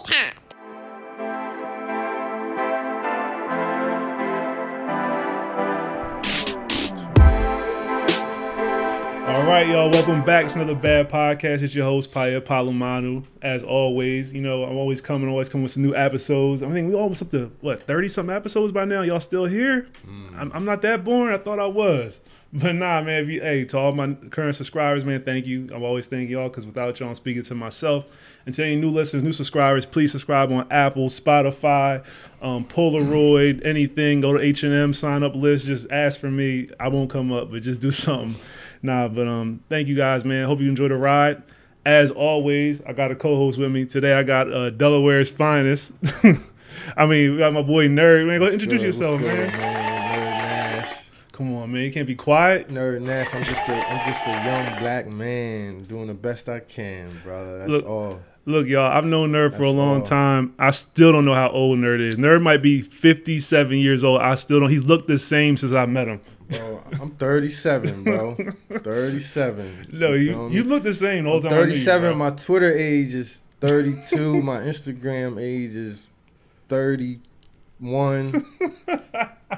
time. All right, y'all. Welcome back to another Bad Podcast. It's your host, Paya Palomano. As always, you know, I'm always coming with some new episodes. I mean, we almost up to, 30-something episodes by now? Y'all still here? I'm not that boring. I thought I was. But nah, man, to all my current subscribers, man, thank you. I'm always thanking y'all because without y'all, I'm speaking to myself. And to any new listeners, new subscribers, please subscribe on Apple, Spotify, Polaroid, anything. Go to H&M sign-up list. Just ask for me. I won't come up, but just do something. Nah, but thank you guys, man. Hope you enjoy the ride. As always, I got a co-host with me. Today I got Delaware's finest. I mean, we got my boy Nerd. Man, go introduce yourself, man. Nerd Nash. Come on, man. You can't be quiet. Nerd Nash. I'm just a young black man doing the best I can, brother. That's all. Look, y'all, I've known Nerd for a long time. I still don't know how old Nerd is. Nerd might be 57 years old. I still don't. He's looked the same since I met him. Bro, I'm 37, bro. 37. No, you look the same the whole time. 37. My Twitter age is 32. My Instagram age is 31.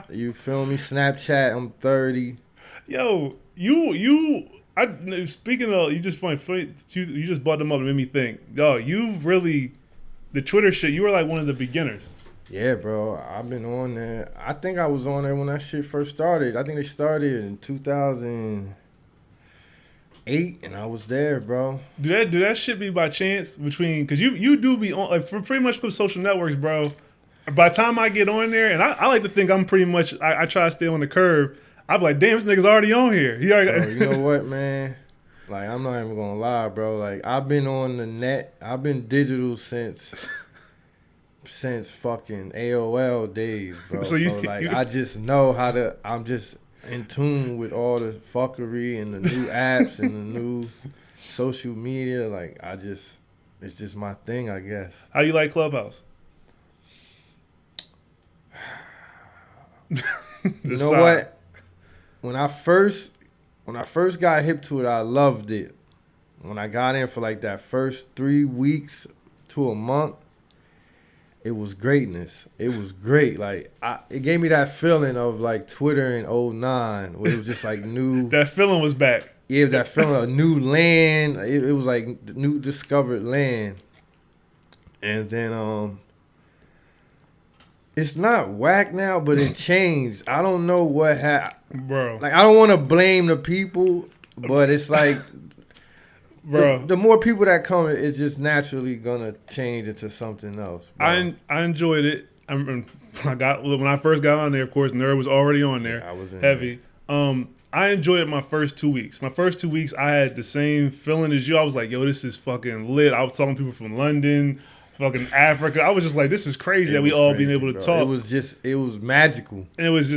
You feel me? Snapchat, I'm 30. Yo, speaking of, you just you just brought them up and made me think. Yo, you've really, the Twitter shit, you were like one of the beginners. Yeah, bro. I've been on there. I think I was on there when that shit first started. I think they started in 2008, and I was there, bro. Do that shit be by chance between? Because you do be on, like, for pretty much for social networks, bro. By the time I get on there, and I like to think I'm pretty much, I try to stay on the curve. I'm like, damn, this nigga's already on here. He already Bro, you know what, man? Like, I'm not even gonna lie, bro. Like, I've been on the net. I've been digital since fucking AOL days, bro. So I just know how to. I'm just in tune with all the fuckery and the new apps and the new social media. Like, it's just my thing, I guess. How you like Clubhouse? You know what? When I first got hip to it, I loved it. When I got in for like that first 3 weeks to a month, it was greatness. It was great. Like, it gave me that feeling of like Twitter in 2009, where it was just like new. That feeling was back. Yeah, that feeling of new land. It was like new discovered land. And then it's not whack now, but it changed. I don't know what happened. Bro. Like, I don't want to blame the people, but it's like, bro, the more people that come, it's just naturally gonna change into something else. Bro. I enjoyed it. When I first got on there, of course, Nerd was already on there. Yeah, I was in heavy. I enjoyed it my first 2 weeks. My first 2 weeks, I had the same feeling as you. I was like, yo, this is fucking lit. I was talking to people from London, fucking Africa. I was just like, this is crazy that we all being able to talk. It was magical. And it was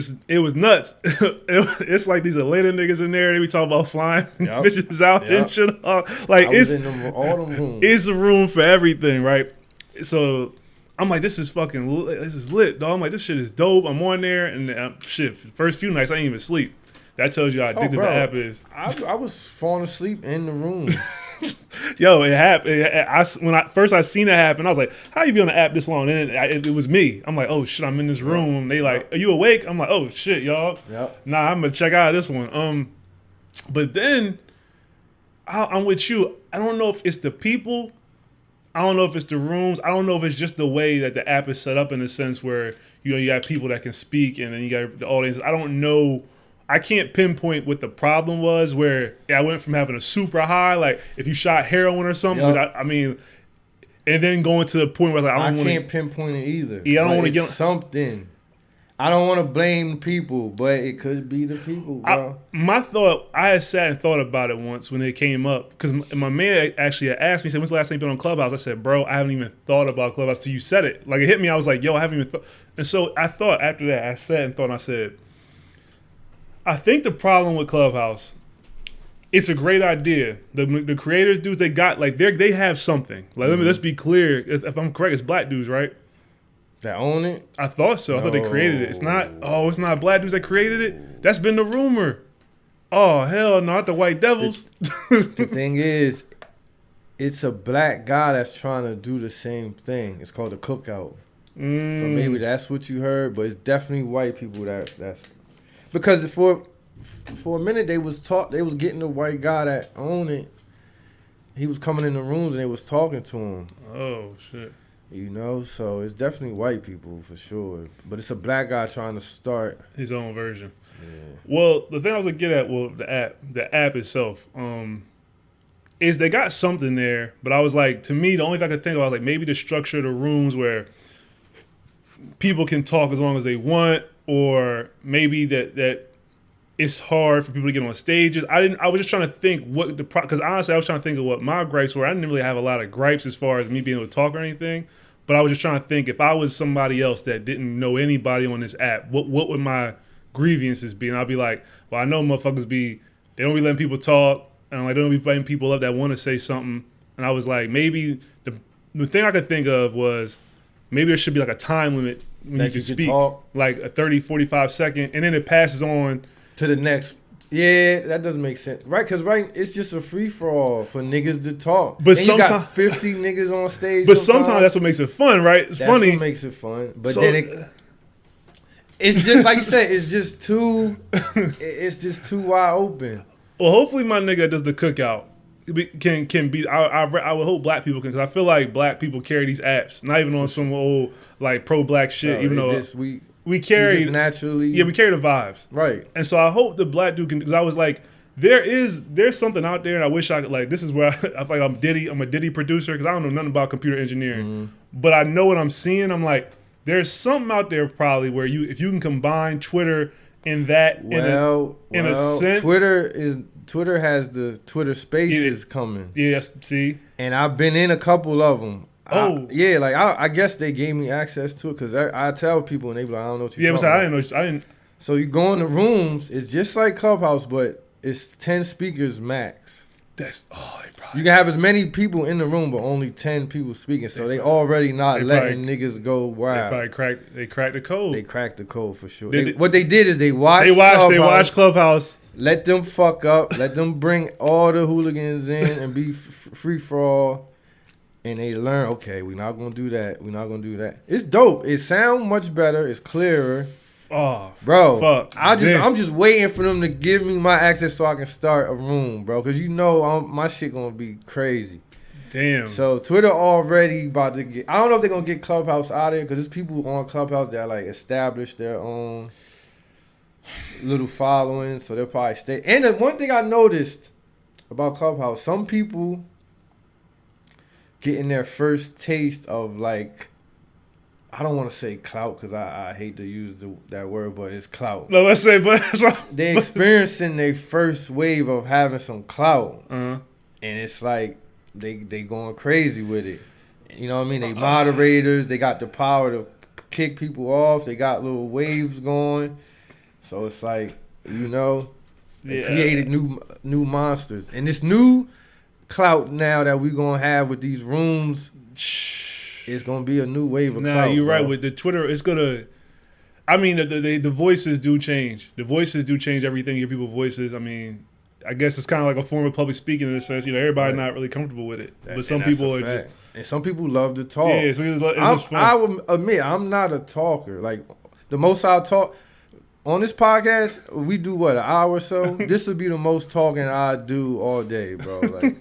nuts. It's like these Atlanta niggas in there. They be talking about flying bitches out and shit. Like, it's in all them rooms. It's a room for everything, right? So I'm like, this is lit, dog. I'm like, this shit is dope. I'm on there, and first few nights I ain't even sleep. That tells you how addictive the app is. I was falling asleep in the room. Yo, it happened. When I seen it happen, I was like, how you be on the app this long? And it was me. I'm like, oh shit, I'm in this room. They like, are you awake? I'm like, oh shit, y'all. Yep. Nah, I'm gonna check out this one. But then I'm with you. I don't know if it's the people. I don't know if it's the rooms. I don't know if it's just the way that the app is set up, in a sense where, you know, you got people that can speak and then you got the audience. I don't know. I can't pinpoint what the problem was, where I went from having a super high, like if you shot heroin or something. Yep. I mean, and then going to the point where, like, I can't pinpoint it either. Yeah, I don't want to get something. I don't want to blame people, but it could be the people, bro. I had sat and thought about it once when it came up, because my man actually asked me, he said, when's the last time you been on Clubhouse? I said, bro, I haven't even thought about Clubhouse till you said it. Like, it hit me. I was like, yo, I haven't even thought. And so I thought after that, I sat and thought, and I said, I think the problem with Clubhouse, it's a great idea. The creators, dudes, they got, like, they have something. Like, let's be clear. If I'm correct, it's black dudes, right? That own it? I thought so. I thought they created it. It's not black dudes that created it. That's been the rumor. Oh, hell no, not the White Devils. The thing is, it's a black guy that's trying to do the same thing. It's called the Cookout. So maybe that's what you heard, but it's definitely white people that's because for a minute they was getting the white guy that owned it. He was coming in the rooms and they was talking to him. Oh shit. You know, so it's definitely white people for sure. But it's a black guy trying to start his own version. Yeah. Well, the thing I was gonna get at, the app itself, is they got something there, but I was like, to me, the only thing I could think of, I was like, maybe the structure of the rooms where people can talk as long as they want, or maybe that it's hard for people to get on stages. I was just trying to think what because honestly, I was trying to think of what my gripes were. I didn't really have a lot of gripes as far as me being able to talk or anything, but I was just trying to think if I was somebody else that didn't know anybody on this app, what would my grievances be? And I'll be like, well, I know motherfuckers they don't be letting people talk, and like they don't be letting people up that want to say something. And I was like, maybe the thing I could think of was maybe there should be like a time limit when you can speak, like a 30, 45 second, and then it passes on to the next. Yeah, that doesn't make sense, right? Because it's just a free for all for niggas to talk. But sometimes you got 50 niggas on stage. But sometimes that's what makes it fun, right? It's funny. That's what makes it fun. But then it's just like you said. It's just too. It's just too wide open. Well, hopefully my nigga does the Cookout can be. I would hope black people can, because I feel like black people carry these apps, not even on some old like pro black shit. No, even though just, we carry naturally. Yeah, we carry the vibes, right? And so I hope the black dude can, because I was like, there's something out there, and I wish I could, like, this is where I feel like I'm a Diddy producer, because I don't know nothing about computer engineering, but I know what I'm seeing. I'm like, there's something out there probably where if you can combine Twitter and that in a sense. Twitter has the Twitter Spaces coming. Yes, see, and I've been in a couple of them. Oh, I guess they gave me access to it, because I tell people and they be like, I don't know what you're talking about. I didn't know. So you go in the rooms, it's just like Clubhouse, but it's 10 speakers max. You can have as many people in the room, but only 10 people speaking. So they already not letting niggas go wild. They cracked the code. They cracked the code for sure. What they did is they watched Clubhouse. Let them fuck up. Let them bring all the hooligans in and be free for all. And they learn, okay, we're not going to do that. We're not going to do that. It's dope. It sounds much better. It's clearer. Oh, bro, fuck. I'm just waiting for them to give me my access so I can start a room, bro. Because my shit going to be crazy. Damn. So Twitter already about to get, I don't know if they're going to get Clubhouse out of here, because there's people on Clubhouse that like established their own little following. So they'll probably stay. And the one thing I noticed about Clubhouse, some people getting their first taste of, like, I don't want to say clout, because I hate to use that word, but it's clout. No, let's say, but they're experiencing their first wave of having some clout, and it's like they going crazy with it. You know what I mean? They moderators, they got the power to kick people off. They got little waves going, so it's like, they created new monsters, and this new clout now that we're gonna have with these rooms. It's gonna be a new wave of clout. You're right. With the Twitter, it's gonna. I mean, the voices do change. The voices do change everything. Your people's voices. I mean, I guess it's kind of like a form of public speaking in a sense. Everybody not really comfortable with it, but some people are just. And some people love to talk. Yeah, so it's just fun. I will admit, I'm not a talker. Like, the most I'll talk on this podcast, we do what, an hour or so. This would be the most talking I do all day, bro. Like,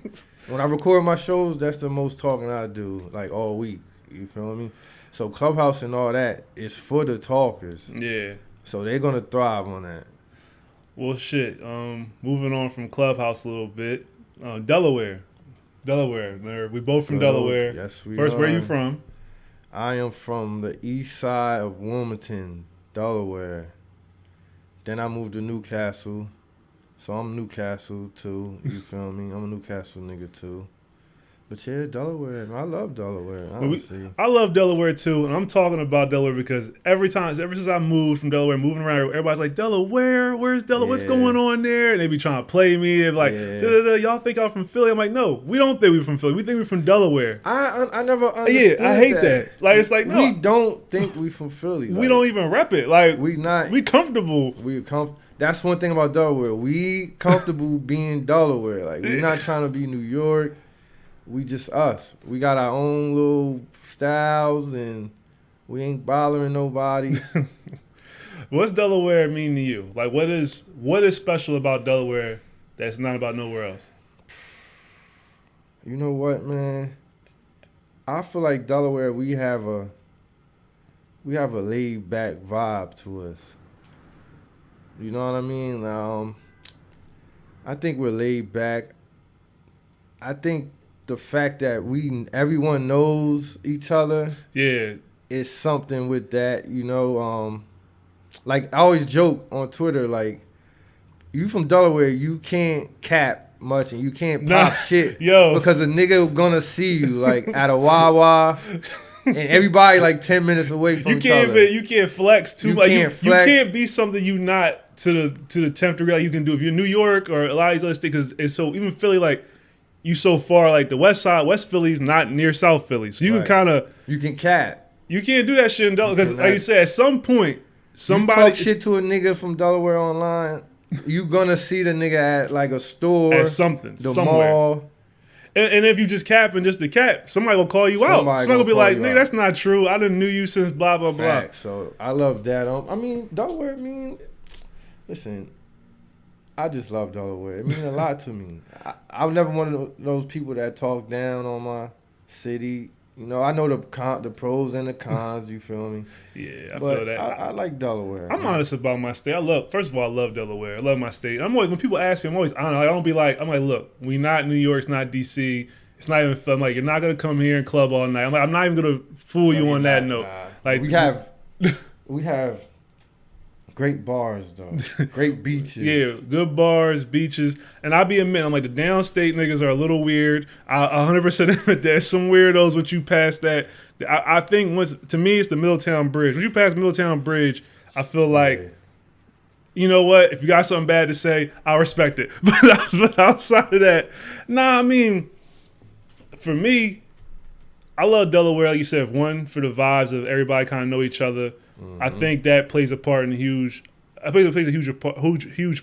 when I record my shows, that's the most talking I do, like, all week. You feel me? So Clubhouse and all that is for the talkers. Yeah. So they're gonna thrive on that. Well, shit. Moving on from Clubhouse a little bit. Delaware. We both from Delaware. Yes, we First, are. where are you from? I am from the east side of Wilmington, Delaware. Then I moved to Newcastle. So I'm Newcastle too. You feel me? I'm a Newcastle nigga too. But yeah, Delaware. I love Delaware. Honestly. I love Delaware too, and I'm talking about Delaware because ever since I moved from Delaware, moving around, everybody's like, Delaware, where's Delaware? Yeah. What's going on there? And they be trying to play me. They're like, y'all think I'm from Philly? I'm like, no, we don't think we're from Philly. We think we're from Delaware. I never understood I hate that. Like, it's like, no. We don't think we from Philly. We don't even rep it. Like, we comfortable. That's one thing about Delaware. We comfortable being Delaware. Like, we're not trying to be New York. we just us. We got our own little styles, and we ain't bothering nobody. What's Delaware mean to you? Like, what is special about Delaware that's not about nowhere else? You know what, man? I feel like Delaware, we have a laid back vibe to us. You know what I mean? I think we're laid back. I think the fact that everyone knows each other, yeah, is something with that. You know, like I always joke on Twitter, like, you from Delaware, you can't cap much and you can't pop shit, because a nigga gonna see you like at a Wawa. And everybody like 10 minutes away from each other. You can't flex too much. You can't be something you not to the 10th degree like you can do if you're in New York or a lot of these other states. Because it's so, even Philly, like, you so far, like the West Side, West Philly's not near South Philly, so you can kind of cat. You can't do that shit in Delaware because, like you said, at some point somebody you talk shit to a nigga from Delaware online, you gonna see the nigga at like a store, at something, the somewhere. mall. And if you just capping just to cap, somebody will call you out. Somebody will be like, nigga, that's not true. I didn't knew you since blah, blah, blah. So I love that. I mean, Delaware, listen, I just love Delaware. It means a lot to me. I'm never one of those people that talk down on my city. You know, I know the pros and the cons, you feel me? Yeah, I feel that. I like Delaware. I'm honest about my state. First of all, I love Delaware. I love my state. I'm always, when people ask me, I'm always honest. I don't be like, I'm like, look, we not New York, it's not DC. It's not even fun. I'm like, you're not going to come here and club all night. I'm like, I'm not even going to fool you on that note. Like, we have great bars, though. Great beaches. Yeah, good bars, beaches. And I'll be admitting, I'm like, the downstate niggas are a little weird. I 100% admit there's some weirdos once you pass that. I think to me, it's the Middletown Bridge. When you pass Middletown Bridge, I feel like, you know what? If you got something bad to say, I'll respect it. But outside of that, I mean, for me, I love Delaware, like you said, one, for the vibes of everybody kind of know each other. Mm-hmm. I think that plays a part in huge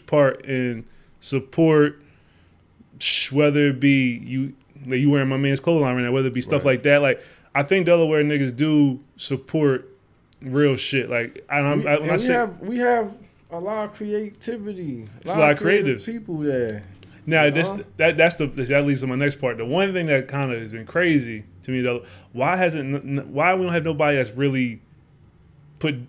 part in support, whether it be you wearing my man's clothing line right now, whether it be stuff like that. Like, I think Delaware niggas do support real shit. Like, we have a lot of creativity. It's a lot of creative people there. Now that leads to my next part. The one thing that kind of has been crazy to me though, why we don't have nobody that's really been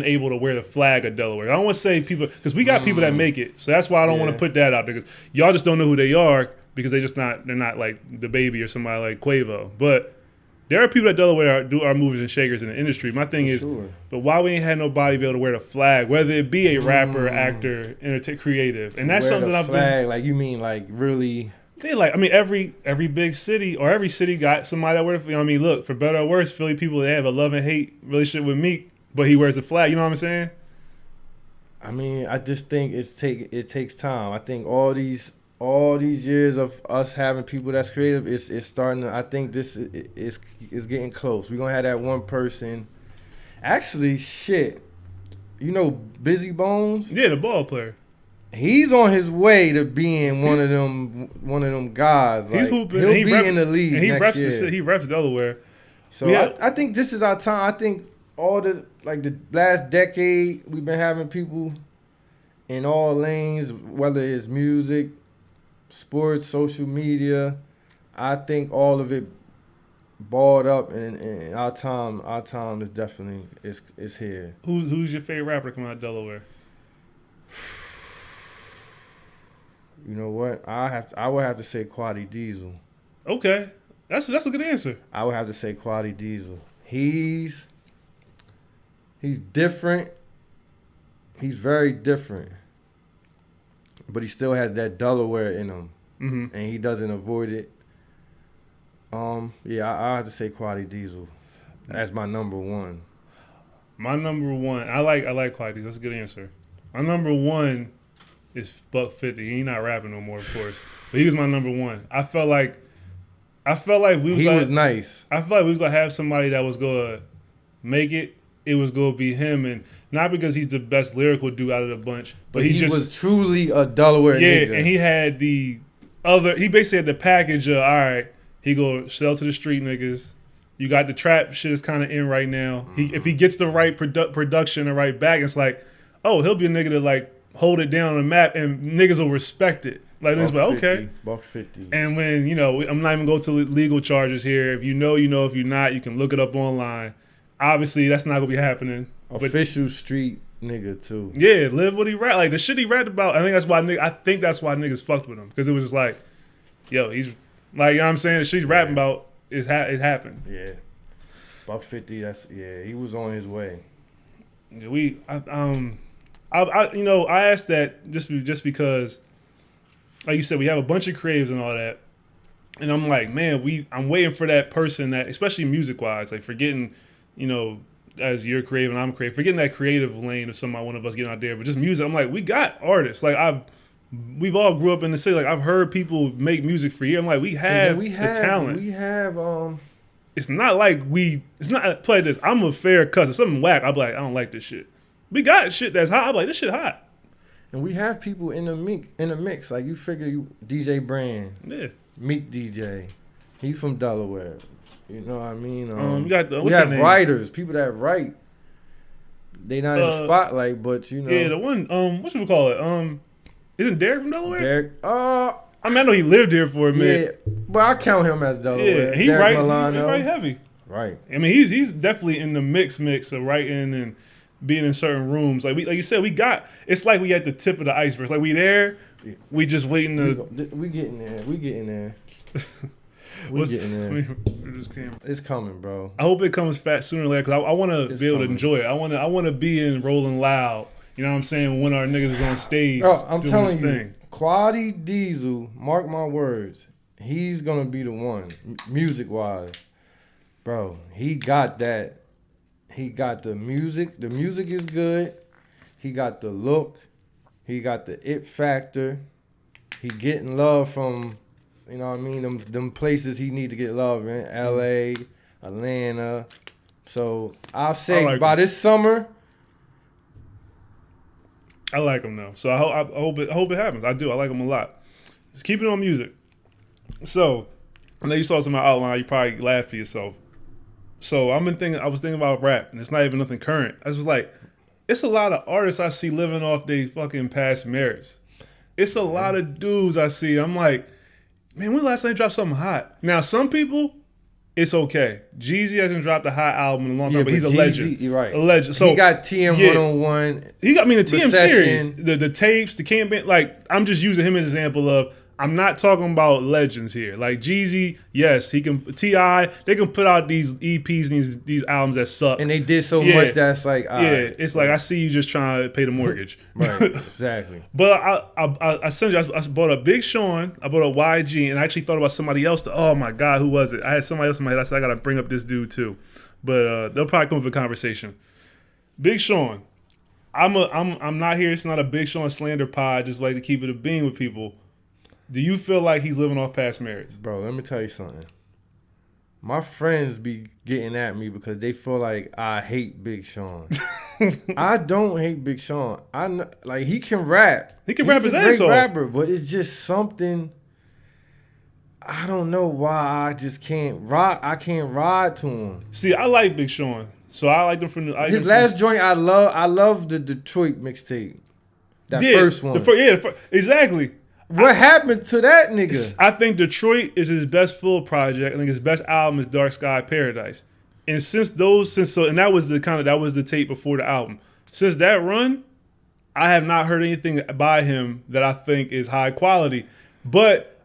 able to wear the flag of Delaware. I don't want to say people, because we got people that make it, so that's why I don't want to put that out there, because y'all just don't know who they are because they're not like the Baby or somebody like Quavo. But there are people at Delaware are movers and shakers in the industry. My thing is, but why we ain't had nobody be able to wear the flag, whether it be a rapper, actor, creative, and that's something I've been. Like, you mean like really? They like, I mean, every big city or every city got somebody that wears. You know what I mean, look, for better or worse, Philly people, they have a love and hate relationship with Meek, but he wears the flag. You know what I'm saying? I mean, I just think it takes time. I think all these years of us having people that's creative, it's starting to, I think this is getting close. We're going to have that one person. Actually, shit. You know Busy Bones? Yeah, the ball player. He's on his way to being one of them guys. Like, he's hooping. He'll be in the league next year. He reps Delaware. So I think this is our time. I think all the last decade we've been having people in all lanes, whether it's music, sports, social media. I think all of it balled up, and our time is definitely is here. Who's your favorite rapper coming out of Delaware? You know what? I would have to say Quaddy Diesel. Okay, that's a good answer. I would have to say Quaddy Diesel. He's different. He's very different, but he still has that Delaware in him, and he doesn't avoid it. I have to say Quaddy Diesel. That's my number one. My number one, I like Quaddy. That's a good answer. My number one is Buck 50. He not rapping no more, of course, but he was my number one. I felt like he was nice. I felt like we was gonna have somebody that was gonna make it. It was gonna be him, and not because he's the best lyrical dude out of the bunch, but he was truly a Delaware nigga. And he had he basically had the package of, all right, He go sell to the street niggas. You got the trap shit is kind of in right now. If he gets the right production, the right back, it's like, oh, he'll be a nigga to like hold it down on the map, and niggas will respect it. Like it's like okay, $150. And when I'm not even going to legal charges here. If you know, if you're not, you can look it up online. Obviously, that's not gonna be happening. Official street nigga too. Yeah, live what he rap like the shit he rapped about. I think that's why niggas fucked with him because it was just like, yo, he's like, you know what I'm saying, the shit he's rapping about it happened. Yeah, $150. He was on his way. I asked that just because, like you said, we have a bunch of craves and all that, and I'm like, man, I'm waiting for that person that, especially music wise, like forgetting, as you're creative and I'm creative, forgetting that creative lane of one of us getting out there, but just music. I'm like, we got artists. Like we've all grew up in the city. Like I've heard people make music for years. I'm like, we have the talent. We have. It's not like it's not play this. I'm a fair cuss. If something whack, I'm like, I don't like this shit. We got shit that's hot. I'm like, this shit hot. And we have people in the mix. Like you figure DJ Brand. Yeah. Meek DJ. He from Delaware. You know what I mean? We have writers, people that write. They not in the spotlight, but Yeah, the one, what should we call it? Isn't Derek from Delaware? Derek, I know he lived here for a minute. Yeah, but I count him as Delaware. Yeah, he writes heavy. Right. I mean, he's definitely in the mix of writing and being in certain rooms. Like you said, it's like we at the tip of the iceberg. It's like we there, we just waiting to. We getting there. We getting there. It's coming, bro. I hope it comes fast sooner or later because I want to be able to enjoy it. I want to be in Rolling Loud. You know what I'm saying? When our niggas is on stage. Bro, I'm telling you, Quality Diesel, mark my words, he's gonna be the one, music wise. Bro, he got that. He got the music. The music is good. He got the look. He got the it factor. He getting love from, you know what I mean, them places he need to get love in. LA, Atlanta. So I'll say by this summer. I like him though. So I hope it happens. I do. I like him a lot. Just keep it on music. So I know you saw some of my outline, you probably laughed for yourself. So I was thinking about rap, and it's not even nothing current. I was like, it's a lot of artists I see living off their fucking past merits. It's a lot of dudes I see. I'm like, man, when last time you dropped something hot? Now, some people, it's okay. Jeezy hasn't dropped a hot album in a long time, but he's a legend. You're right. A legend. So he got TM 101. He got the TM series, the tapes, the campaign. Like, I'm just using him as an example of, I'm not talking about legends here. Like Jeezy, yes, he can. T.I., they can put out these EPs and these albums that suck. And they did so much that's like, it's like I see you just trying to pay the mortgage. Right, exactly. But I sent you. I bought a Big Sean. I bought a YG, and I actually thought about somebody else. Oh my God, who was it? I had somebody else in my head. I said I gotta bring up this dude too, but they'll probably come up with a conversation. Big Sean. I'm not here. It's not a Big Sean slander pod. Just like to keep it a bean with people. Do you feel like he's living off past merits? Bro, let me tell you something. My friends be getting at me because they feel like I hate Big Sean. I don't hate Big Sean. I know, like, he can rap. He can rap his ass off. He's a great rapper, but it's just something. I don't know why I just can't ride. I can't ride to him. See, I like Big Sean, so I like him from his last joint. I love the Detroit mixtape. That first one. Exactly. What happened to that nigga? I think Detroit is his best full project. I think his best album is Dark Sky Paradise. And that was the tape before the album. Since that run, I have not heard anything by him that I think is high quality. But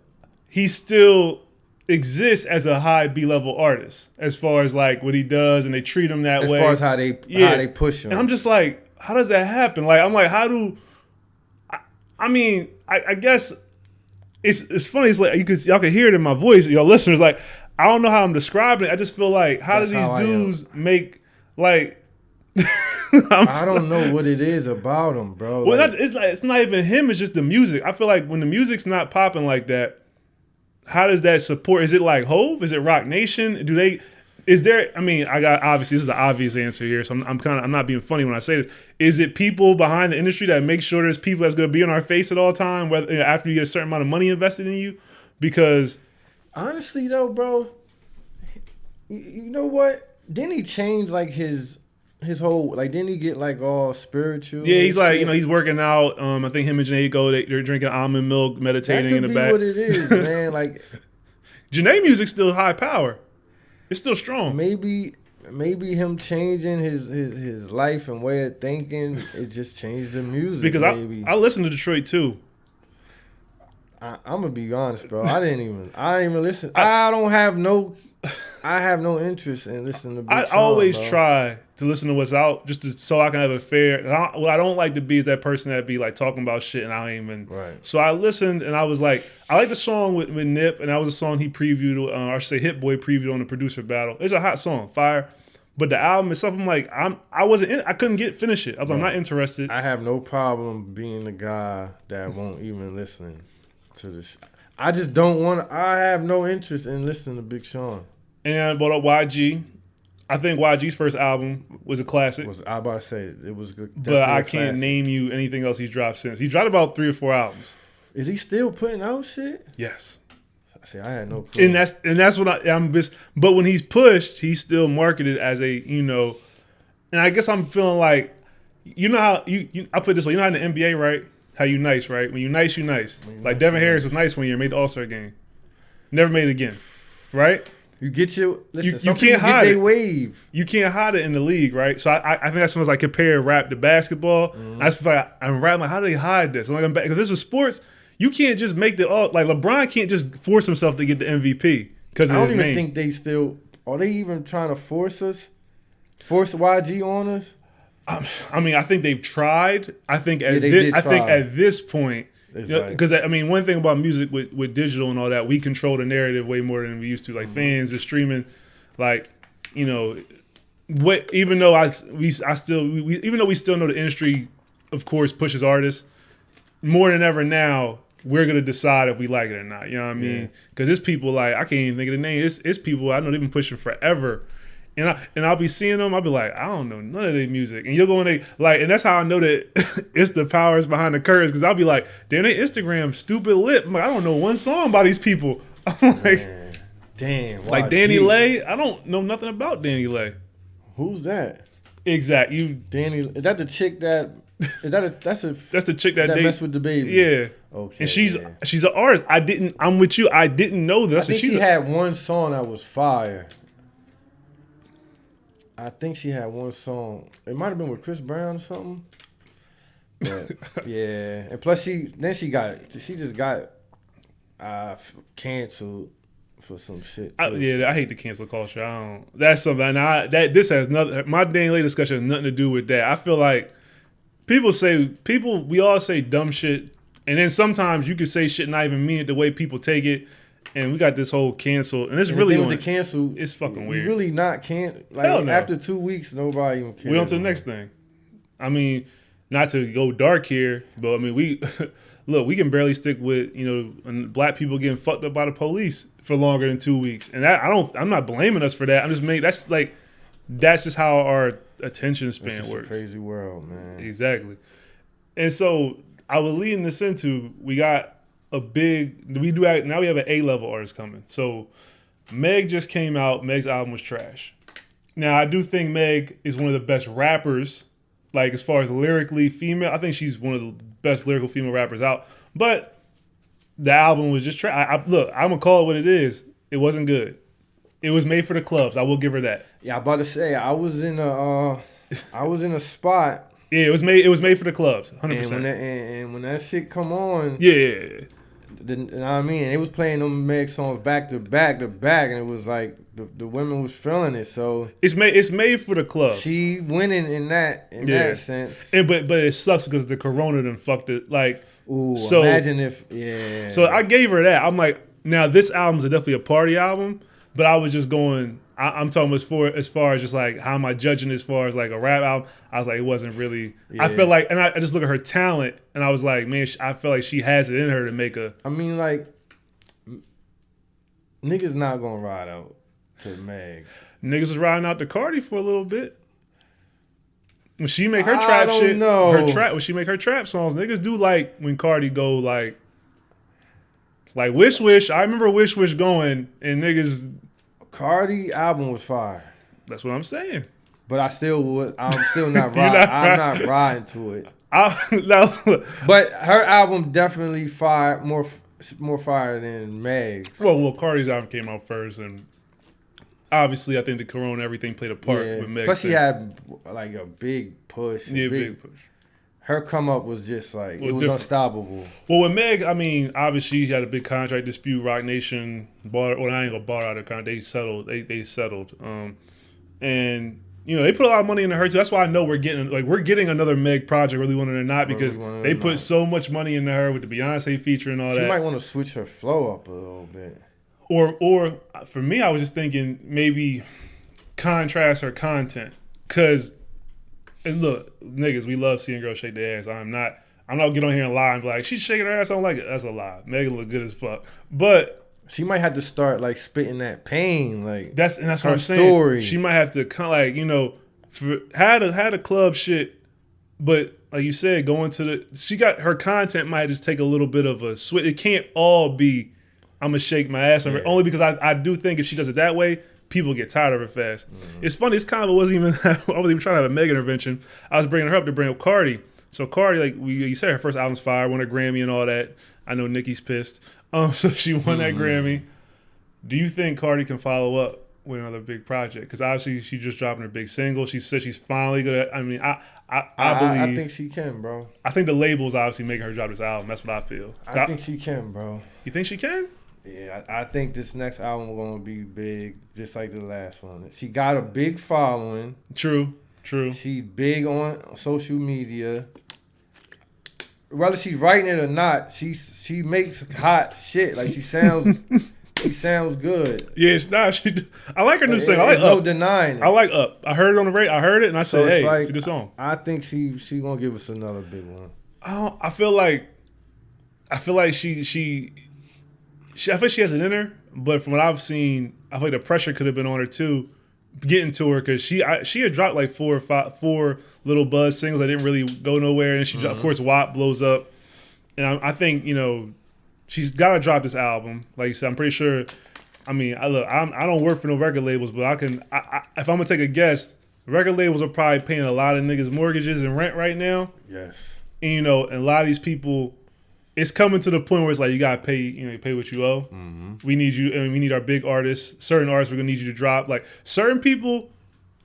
he still exists as a high B-level artist as far as like what he does, and they treat him that way. As far as how they push him. And I'm just like, how does that happen? Like, I'm like, how do I mean, I guess it's funny. It's like y'all can hear it in my voice, y'all listeners. Like, I don't know how I'm describing it. I just feel like, how do these dudes make like? I don't know what it is about them, bro. Well, it's not even him. It's just the music. I feel like when the music's not popping like that, how does that support? Is it like Hove? Is it Rock Nation? I mean, obviously this is the obvious answer here, so I'm not being funny when I say this. Is it people behind the industry that make sure there's people that's going to be in our face at all time, whether after you get a certain amount of money invested in you? Because Honestly though, bro, you know what? Didn't he change like his whole, like, didn't he get like all spiritual? Yeah, he's like, shit? you know, he's working out. I think him and Janae they're drinking almond milk, meditating in the back. That could be what it is, man. Like, Janae music's still high power. It's still strong. Maybe him changing his life and way of thinking, it just changed the music. Because I listen to Detroit too. I'm gonna be honest, bro. I didn't even listen. I have no interest in listening to Big I Sean, always bro. try to listen to what's out so I can have a fair. What I don't like to be is that person that be like talking about shit and I ain't even. Right. So I listened and I was like, I like the song with Nip, and that was a song he previewed, or I should say Hit Boy previewed on the producer battle. It's a hot song, fire. But the album itself, I'm like, I couldn't finish it. I was like, I'm not interested. I have no problem being the guy that won't even listen to this. I just don't want. I have no interest in listening to Big Sean. And but YG, I think YG's first album was a classic. I about to say it was good, but I can't name you anything else he's dropped since. He dropped about 3 or 4 albums. Is he still putting out shit? Yes. See, I had no clue. And that's what I'm just. But when he's pushed, he's still marketed as a, you know. And I guess I'm feeling like, you know how I put it this way. You know how in the NBA, right? How you nice, right? When you nice, you nice. Like Devin Harris was nice one year, made the All-Star game. Never made it again, right? You get your listen. You can't hide it. Wave. You can't hide it in the league, right? So I think that's something like compare rap to basketball. Mm-hmm. I just feel like I'm rap. Like, how do they hide this? I'm like, because if this was sports, you can't just make the like LeBron can't just force himself to get the MVP because I don't even think they still are. They even trying to force YG on us? I mean, I think they've tried. I think at this point. Because I mean, one thing about music with digital and all that, we control the narrative way more than we used to. Like fans are streaming, like, you know, even though we still know the industry, of course, pushes artists more than ever now. We're gonna decide if we like it or not. You know what I mean? Because there's people like I can't even think of the name. It's people I know they've been pushing forever. And I'll be seeing them. I'll be like, I don't know none of their music. And you'll go in and that's how I know that it's the powers behind the curtains. Because I'll be like, damn, they Instagram stupid lit. I'm like, I don't know one song by these people. I'm like, man. Damn, like Danny Lay. I don't know nothing about Danny Lay. Who's that? Exactly. Danny. Is that the chick that? That's the chick that messed with the baby. Yeah. Okay. And she's an artist. I'm with you. I didn't know this. I think she had one song that was fire. I think she had one song. It might have been with Chris Brown or something. But yeah, and plus she just got canceled for some shit. I hate the cancel culture. That's something. This has nothing. My Danny Lay discussion has nothing to do with that. I feel like we all say dumb shit, and then sometimes you can say shit and not even mean it the way people take it. And we got this whole cancel, and it's really with the cancel. It's fucking weird. Really not like Hell no. After 2 weeks, nobody even cares. We on to the next thing. I mean, not to go dark here, but I mean we we can barely stick with black people getting fucked up by the police for longer than 2 weeks, and I'm not blaming us for that. I'm just that's just how our attention span works. A crazy world, man. Exactly. And so I was leading this into we got. Now we have an A-level artist coming. So Meg just came out. Meg's album was trash. Now I do think Meg is one of the best rappers, like as far as lyrically female. I think she's one of the best lyrical female rappers out. But the album was just trash. Look, I'm gonna call it what it is. It wasn't good. It was made for the clubs. I will give her that. Yeah, I'm about to say I was in a spot. Yeah, it was made for the clubs. 100%. And when that shit come on. Yeah. You know what I mean? It was playing them Meg songs back to back, and it was like the women was feeling it. So it's made for the club. She winning in that sense. But it sucks because the corona done fucked it. Like, so imagine if So I gave her that. I'm like, now this album's definitely a party album, but I was just going. I'm talking as far as just like how am I judging as far as like a rap album? I was like, it wasn't really. Yeah. I feel like, and I just look at her talent, and I was like, man, I feel like she has it in her to make a. I mean, like, niggas not gonna ride out to Meg. Niggas was riding out to Cardi for a little bit. When she make her trap shit, when she make her trap songs, niggas do like when Cardi go like. Like Wish Wish, I remember Wish Wish going and niggas. Cardi album was fire. That's what I'm saying. But I'm still not riding. I'm not riding to it. No. But her album definitely fire more fire than Meg's. Well, Cardi's album came out first, and obviously I think the Corona everything played a part with Meg. Plus, she had like a big push. Yeah, big push. Her come up was just like it was different. Unstoppable. Well, with Meg, I mean, obviously she had a big contract dispute. Roc Nation bought. Well, I ain't gonna bought out of the contract. They settled. They settled. And you know they put a lot of money into her too. That's why I know we're getting another Meg project, really wanted or not, because they put so much money into her with the Beyonce feature and all that. She might want to switch her flow up a little bit. Or for me, I was just thinking maybe contrast her content, cause. And look, niggas, we love seeing girls shake their ass. I'm not gonna get on here and lie and be like, she's shaking her ass, I don't like it. That's a lie. Megan look good as fuck. But she might have to start like spitting that pain. Like that's what I'm saying. Story. She might have to kind of like, you know, had a club shit, but like you said, going to she got her content might just take a little bit of a switch. It can't all be I'm gonna shake my ass on her. Only because I do think if she does it that way, people get tired of her fast. Mm-hmm. It's funny. It's kind of wasn't even. I wasn't even trying to have a Meg intervention. I was bringing her up to bring up Cardi. So Cardi, like you said, her first album's fire, won a Grammy and all that. I know Nicki's pissed. So she won that Grammy. Do you think Cardi can follow up with another big project? Because obviously she's just dropping her big single. She said she's finally gonna. I mean, I believe. I think she can, bro. I think the label's obviously making her drop this album. That's what I feel. I think she can, bro. You think she can? Yeah, I think this next album gonna be big, just like the last one. She got a big following. True. She's big on social media. Whether she's writing it or not, she makes hot shit. Like she sounds good. Yeah, I like her new single. I like no Up. Denying it. I like Up. I heard it on the radio. I heard it and I said, "Hey, like, see the song." I think she gonna give us another big one. I feel like she I think she has it in her, but from what I've seen, I feel like the pressure could have been on her too, getting to her, because she had dropped like four little buzz singles that didn't really go nowhere, and she of course WAP blows up, and I think, you know, she's got to drop this album. Like you said, I'm pretty sure. I mean, I don't work for no record labels, but if I'm gonna take a guess, record labels are probably paying a lot of niggas mortgages and rent right now. Yes, and you know, and a lot of these people. It's coming to the point where it's like you gotta pay, you pay what you owe. Mm-hmm. We need you, and we need our big artists. Certain artists, we're gonna need you to drop. Like certain people,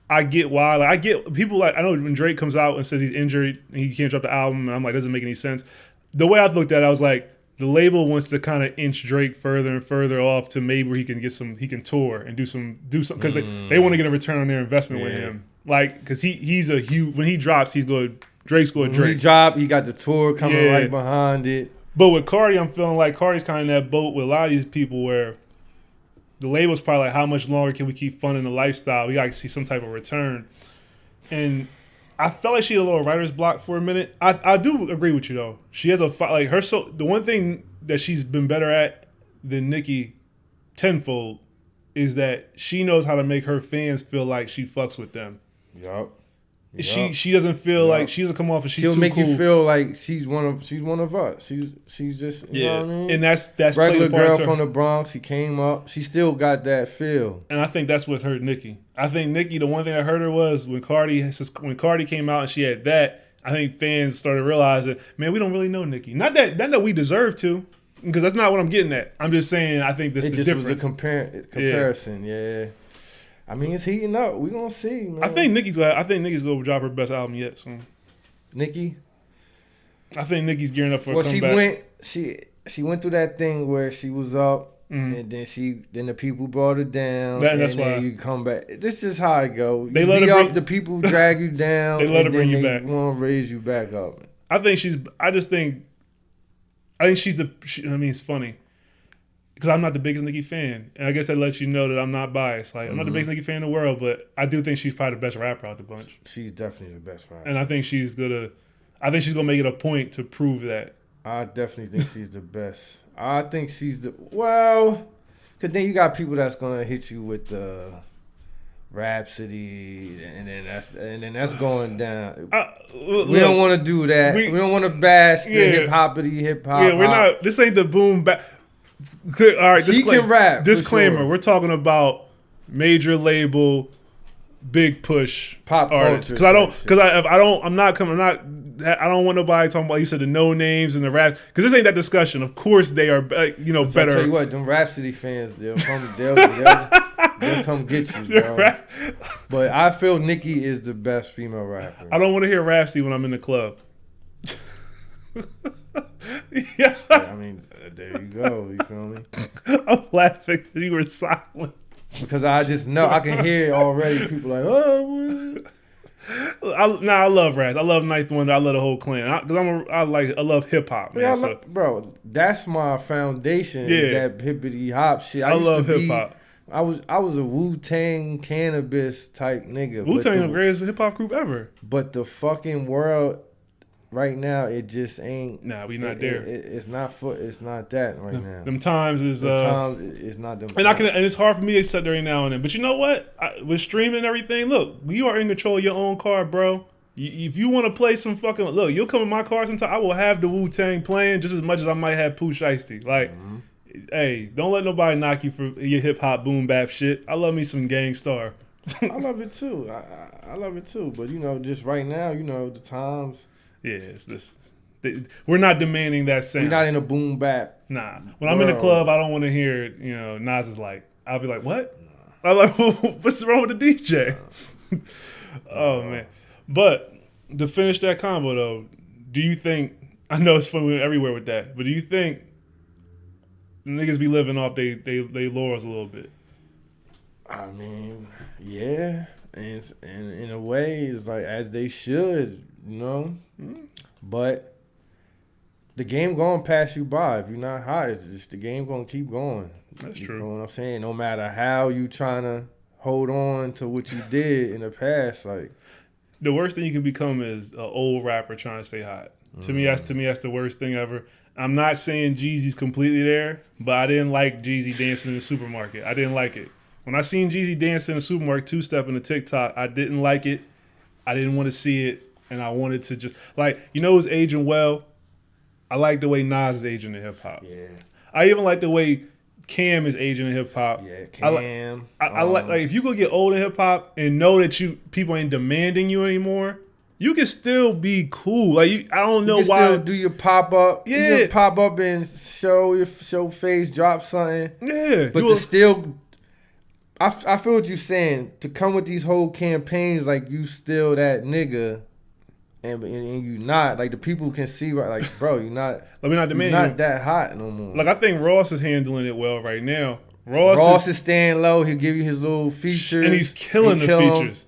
I get why. Like I get people like I know when Drake comes out and says he's injured and he can't drop the album, and I'm like, doesn't make any sense. The way I looked at it, I was like, the label wants to kind of inch Drake further and further off to maybe where he can tour and do some because they want to get a return on their investment with him. Like because he's a huge when he drops, Drake's going to Drake. When he dropped, he got the tour coming right behind it. But with Cardi, I'm feeling like Cardi's kind of in that boat with a lot of these people where the label's probably like, how much longer can we keep funding the lifestyle? We got to see some type of return. And I felt like she had a little writer's block for a minute. I do agree with you, though. She has the one thing that she's been better at than Nicki tenfold is that she knows how to make her fans feel like she fucks with them. Yup. She doesn't feel like she doesn't come off as she's too cool. She'll make you feel like she's one of us. She's just you know what I mean. And that's regular girl from the Bronx. She came up. She still got that feel. And I think that's what hurt Nicki. I think Nicki, the one thing that hurt her was when Cardi came out and she had that. I think fans started realizing, man, we don't really know Nicki. Not that we deserve to, because that's not what I'm getting at. I'm just saying I think this is the difference. It just was a comparison. Yeah. I mean, it's heating up. We're gonna see, man. I think Nicki's gonna drop her best album yet soon. Nicki? I think Nicki's gearing up for a comeback. She went through that thing where she was up, and then the people brought her down, that's why you come back. This is how it go. They let her the people drag you down. They let her bring you back. They want to raise you back up. I think she's it's funny. Because I'm not the biggest Nicki fan. And I guess that lets you know that I'm not biased. Like, I'm not the biggest Nicki fan in the world, but I do think she's probably the best rapper out the bunch. She's definitely the best rapper. And I think she's gonna make it a point to prove that. I definitely think she's the best. I think she's because then you got people that's gonna hit you with the Rhapsody, and then that's going down. We don't want to do that. We don't want to bash the hip hop. Yeah, we're not. This ain't the boom bap. All right, she can rap. Disclaimer: sure. We're talking about major label, big push pop artists. culture. Because I don't want nobody talking about. You said the no names and the rap. Because this ain't that discussion. Of course they are. Better. I tell you what, them Rhapsody fans, they'll come get you, bro. But I feel Nicki is the best female rapper. I don't want to hear Rhapsody when I'm in the club. Yeah. I mean, there you go. You feel me? I'm laughing because you were silent. Because I just know I can hear it already. People like, oh. I love Raz. I love Ninth Wonder. I love the whole clan. I love hip hop, man. Bro, that's my foundation. Yeah. Is that hippity hop shit. I love hip hop. I was a Wu-Tang cannabis type nigga. Wu-Tang the greatest hip hop group ever. But the fucking world right now, it just ain't. Nah, we not there. It's not that right now. Them times is it's not them. And and it's hard for me to accept every now and then. But you know what? With streaming and everything, look, you are in control of your own car, bro. If you want to play some fucking you'll come in my car sometime. I will have the Wu-Tang playing just as much as I might have Pooh Shiesty. Like, hey, don't let nobody knock you for your hip hop boom bap shit. I love me some Gang Starr. I love it too. I love it too. But just right now, the times. Yeah, it's this. We're not demanding that sound. We're not in a boom bap. Nah. When I'm in the club, I don't want to hear it. Nas is like, I'll be like, what? I'm like, what's wrong with the DJ? Oh, man. But to finish that combo, though, do you think, I know it's fun everywhere with that, but do you think niggas be living off they laurels a little bit? I mean, yeah. And in a way, it's like, as they should, But the game gonna pass you by. If you're not hot, it's just the game gonna keep going. That's true. You know what I'm saying? No matter how you trying to hold on to what you did in the past, like the worst thing you can become is an old rapper trying to stay hot. To me, that's the worst thing ever. I'm not saying Jeezy's completely there, but I didn't like Jeezy dancing in the supermarket. I didn't like it. When I seen Jeezy dancing in the supermarket, two-step in the TikTok, I didn't like it. I didn't want to see it. And I wanted to just who's aging well? I like the way Nas is aging in hip hop. Yeah. I even like the way Cam is aging in hip hop. Yeah, Cam. I like if you go get old in hip hop and know that people ain't demanding you anymore, you can still be cool. I don't know why. Still do your pop up. Yeah. You pop up and show face, drop something. Yeah. But still. I feel what you're saying. To come with these whole campaigns like you still that nigga. And you not the people can see bro, you're not. Let me not demand. You're not that hot no more. I think Ross is handling it well right now. Ross is staying low. He'll give you his little features, and he's killing the features.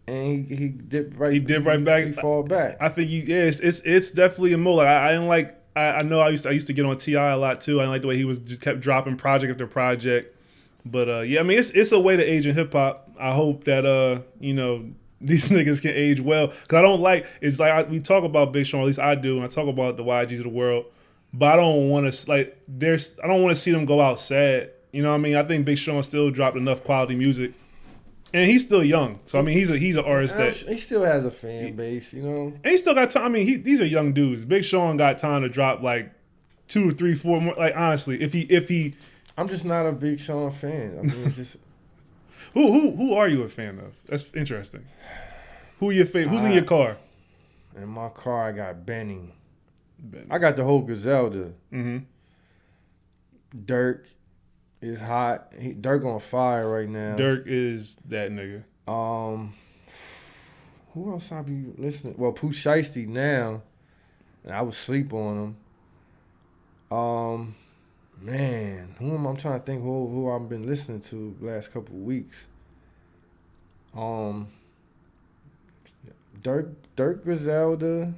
And he dipped right. He dipped right back. He fall back. I think it's definitely a move. I didn't like. I know I used to get on T.I. a lot too. I didn't like the way he just kept dropping project after project. But yeah, I mean it's a way to age in hip hop. I hope that these niggas can age well. Because I don't we talk about Big Sean, at least I do, and I talk about the YGs of the world, but I don't want to, I don't want to see them go out sad. You know what I mean? I think Big Sean still dropped enough quality music. And he's still young. So, I mean, he's an artist that... He still has a fan base, And he still got time. I mean, these are young dudes. Big Sean got time to drop, 2 or 3, 4 more. Honestly, if he... I'm just not a Big Sean fan. I mean, just... Who are you a fan of? That's interesting. Who are your favorite? Who's in your car? In my car, I got Benny. I got the whole Griselda. Mm-hmm. Dirk is hot. Dirk on fire right now. Dirk is that nigga. Who else I be listening? Well, Pooh Shiesty now. And I would sleep on him. Man, I'm trying to think who I've been listening to the last couple of weeks. Dirk Griselda.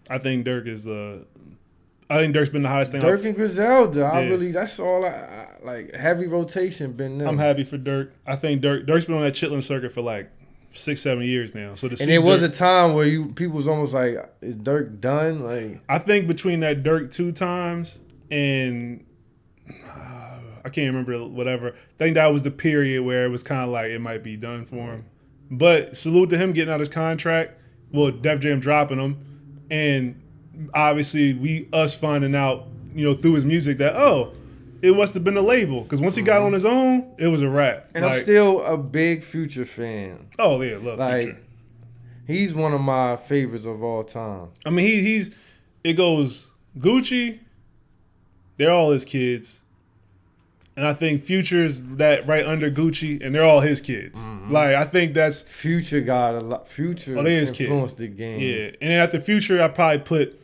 I think Dirk is I think Dirk's been the hottest thing. Dirk and Griselda. That's all I like. Heavy rotation been there. I'm happy for Dirk. I think Dirk's been on that Chitlin circuit for 6-7 years now. So there was a time where people was almost like, is Dirk done? I think between that Dirk 2 times and I can't remember whatever. I think that was the period where it was kind of it might be done for him. But salute to him getting out his contract. Well, Def Jam dropping him, and obviously us finding out, through his music that it must have been the label. Because once he got on his own, it was a wrap. And I'm still a big Future fan. Oh, yeah, love Future. He's one of my favorites of all time. I mean, it goes Gucci, they're all his kids. And I think Future's that right under Gucci, and they're all his kids. Mm-hmm. Like, I think that's... Future got a lot. Future influenced the game. Yeah. And then after Future, I probably put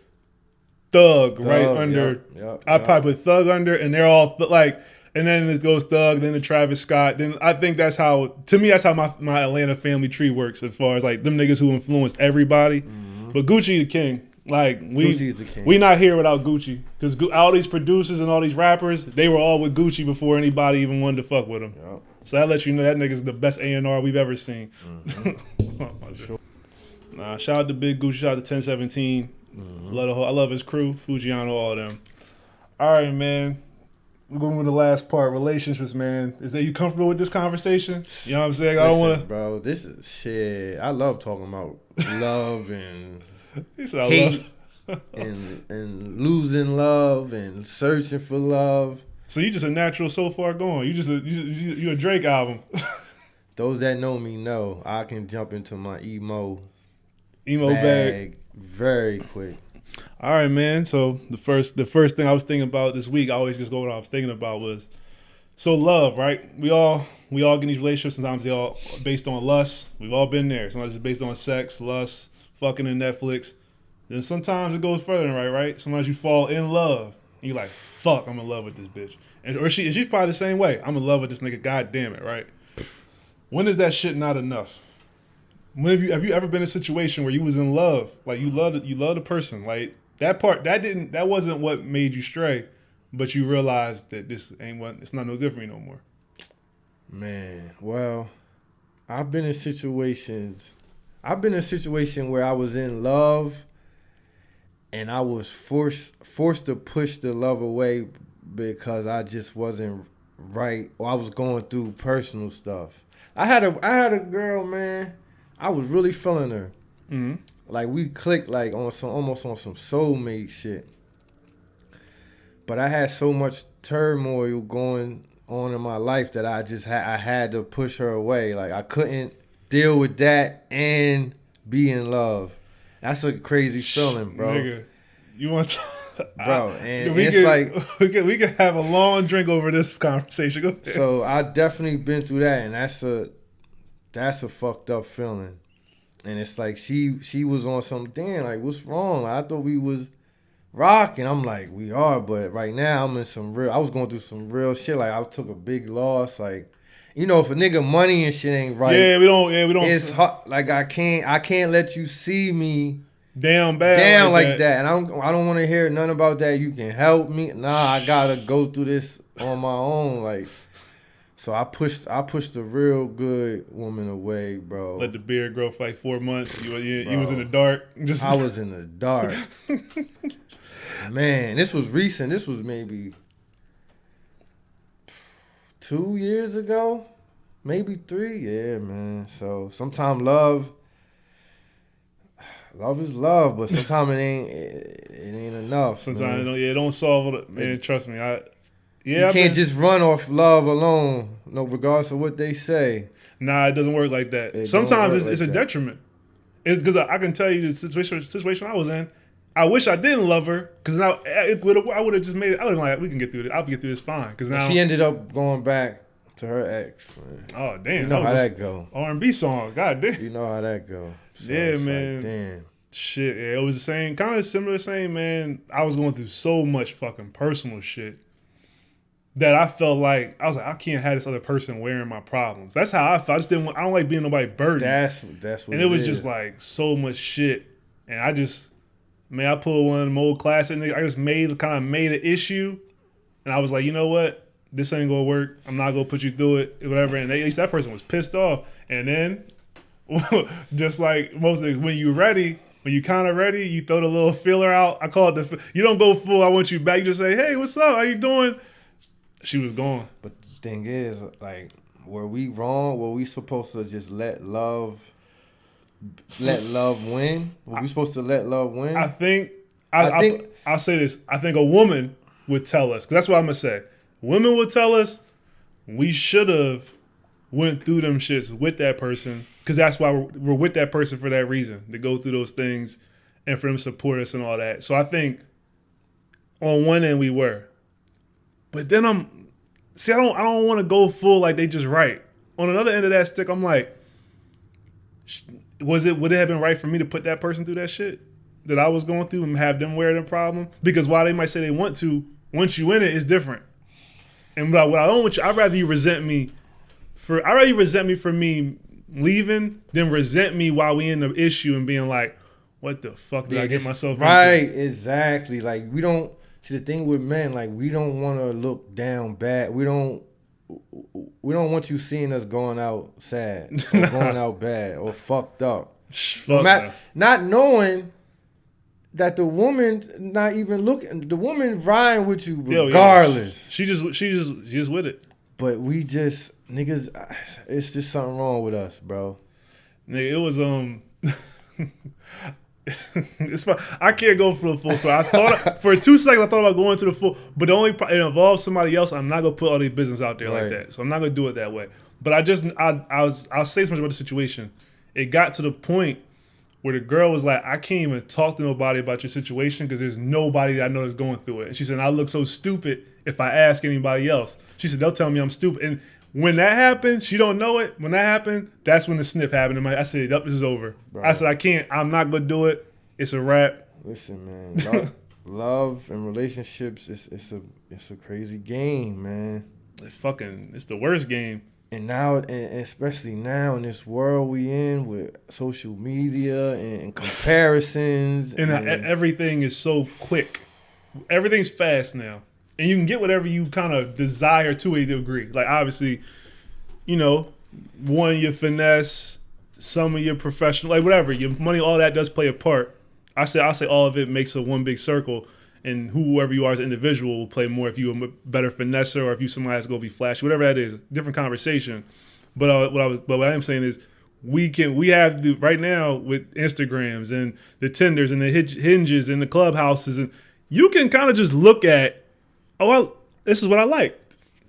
Thug right under. I probably put Thug under, and they're all like... And then it goes Thug, then the Travis Scott. Then I think that's how... To me, that's how my Atlanta family tree works as far as, like, them niggas who influenced everybody. Mm-hmm. But Gucci the king. Like, Gucci's the king. We not here without Gucci. Because all these producers and all these rappers, they were all with Gucci before anybody even wanted to fuck with him. Yep. So that lets you know that nigga's the best A&R we've ever seen. Mm-hmm. Sure. Nah, shout out to Big Gucci, shout out to 1017. Mm-hmm. I love his crew, Fujiano, all of them. All right, man. We're going to the last part, relationships, man. Is that you comfortable with this conversation? You know what I'm saying? I don't want to... Bro, this is shit. I love talking about love and... He said, hate and losing love and searching for love. So you just a natural so far going. You a Drake album. Those that know me know I can jump into my emo bag very quick. All right, man. So the first thing I was thinking about this week, I always just go what I was thinking about was love, right? We all get in these relationships. Sometimes they all based on lust. We've all been there. Sometimes it's based on sex, lust. Fucking in Netflix. Then sometimes it goes further than right? Sometimes you fall in love. And you're like, fuck, I'm in love with this bitch. Or she's probably the same way. I'm in love with this nigga, god damn it, right? When is that shit not enough? When have you ever been in a situation where you was in love? Like you love the person. Like that wasn't what made you stray, but you realized that it's not no good for me no more. Man, well, I've been in a situation where I was in love and I was forced to push the love away because I just wasn't right, or I was going through personal stuff. I had a girl, man. I was really feeling her. Mm-hmm. Like we clicked like almost on some soulmate shit. But I had so much turmoil going on in my life that I had to push her away. Like I couldn't deal with that and be in love. That's a crazy feeling, bro. Nigga, you want to... Bro, and it's like... We could have a long drink over this conversation. Go ahead. So I definitely been through that, and that's a fucked up feeling. And it's like she was on some, damn, like, what's wrong? Like, I thought we was rocking. I'm like, we are, but right now I'm in I was going through some real shit. Like, I took a big loss, like... You know, if a nigga money and shit ain't right. Yeah, we don't. It's hard. Like I can't let you see me down bad like that. And I don't want to hear nothing about that. You can help me. Nah, I gotta go through this on my own. Like, so I pushed a real good woman away, bro. Let the beard grow for like 4 months. You was in the dark. I was in the dark. Man, this was recent. This was maybe 2 years ago, maybe 3. Yeah, man. So sometimes love is love, but sometimes it ain't enough. Sometimes it don't solve it. Man, trust me. You can't just run off love alone, no, regardless of what they say. Nah, it doesn't work like that. Sometimes it's a detriment. It's because I can tell you the situation I was in. I wish I didn't love her, because now I would have just made it. I would have like, we can get through this. I'll get through this fine. Because now she ended up going back to her ex. Man. Oh damn! You know how that go. R&B song. God damn. You know how that go. So yeah, man. Like, damn. Shit. Yeah, it was the same, kind of similar. Same, man. I was going through so much fucking personal shit that I felt like I was like, I can't have this other person wearing my problems. That's how I felt. I don't like being nobody burden. That's what. And it was just like so much shit, and I just. Man, I pulled one of them old classic niggas. I just made an issue, and I was like, you know what? This ain't gonna work. I'm not gonna put you through it, whatever. And at least that person was pissed off. And then, just like mostly when you kind of ready, you throw the little feeler out. I call it you don't go full. I want you back. You just say, hey, what's up? How you doing? She was gone. But the thing is, like, were we wrong? Were we supposed to just let love win? Were we supposed to let love win? I think I'll say this. I think a woman would tell us, because that's what I'm gonna say. Women will tell us we should have went through them shits with that person because that's why we're with that person for that reason, to go through those things and for them to support us and all that. So I think on one end we were, but then I don't want to go full like they just right. On another end of that stick, I'm like, would it have been right for me to put that person through that shit that I was going through and have them wear the problem? Because while they might say they want to, once you in it, it's different. And what I don't want you, I'd rather you resent me for me leaving than resent me while we in the issue and being like, what the fuck did I get myself into? Right, exactly. Like, we don't see the thing with men, like, we don't want to look down bad. We don't want you seeing us going out sad or going out bad or fucked up. Not knowing that the woman's not even looking. The woman riding with you regardless. Yeah. She just with it. But we just niggas, it's just something wrong with us, bro. Nigga, it was it's fine. I can't go for the full. So I thought for 2 seconds I thought about going to the full, but it involves somebody else. I'm not gonna put all their business out there like that. So I'm not gonna do it that way. But I'll say so much about the situation. It got to the point where the girl was like, I can't even talk to nobody about your situation because there's nobody that I know that's going through it. And she said, I look so stupid if I ask anybody else. She said, they'll tell me I'm stupid. And when that happened, she don't know it. When that happened, that's when the snip happened. I said, this is over. Bro. I said, I'm not going to do it. It's a wrap. Listen, man, love and relationships, it's a crazy game, man. It's the worst game. And now, and especially now in this world we in with social media and comparisons. And everything is so quick. Everything's fast now. And you can get whatever you kind of desire to a degree. Like, obviously, one, your finesse, some of your professional, like whatever, your money, all that does play a part. I say all of it makes a one big circle. And whoever you are as an individual will play more if you're a better finesser or if you somebody that's going to be flashy, whatever that is, different conversation. But what I am saying is we have right now with Instagrams and the Tinders and the Hinges and the Clubhouses, and you can kind of just look at, this is what I like.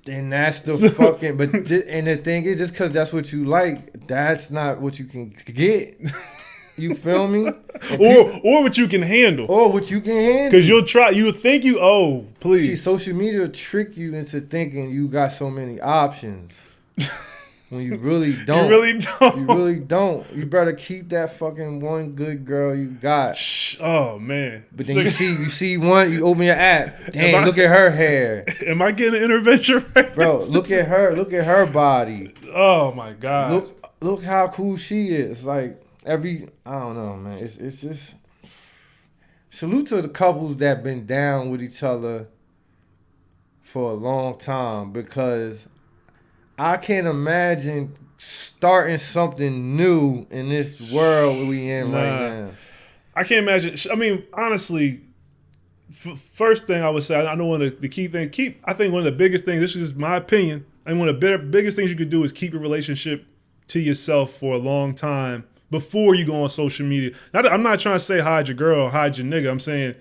And that's the fucking, and the thing is, just because that's what you like, that's not what you can get. You feel me? Or what you can handle. Or what you can handle. Because you'll think please. See, social media will trick you into thinking you got so many options. When you really don't. You really don't. You better keep that fucking one good girl you got. Oh, man. But then you see one, you open your app. Damn, look at her hair. Am I getting an intervention right Bro, look at her body. Oh, my God. Look how cool she is. Like, I don't know, man. It's just salute to the couples that been down with each other for a long time, because I can't imagine starting something new in this world we in right now. I can't imagine. I mean, honestly, first thing I would say, I know one of the key things. I think one of the biggest things. This is just my opinion. I think one of the biggest things you could do is keep your relationship to yourself for a long time before you go on social media. I'm not trying to say hide your girl or hide your nigga. I'm saying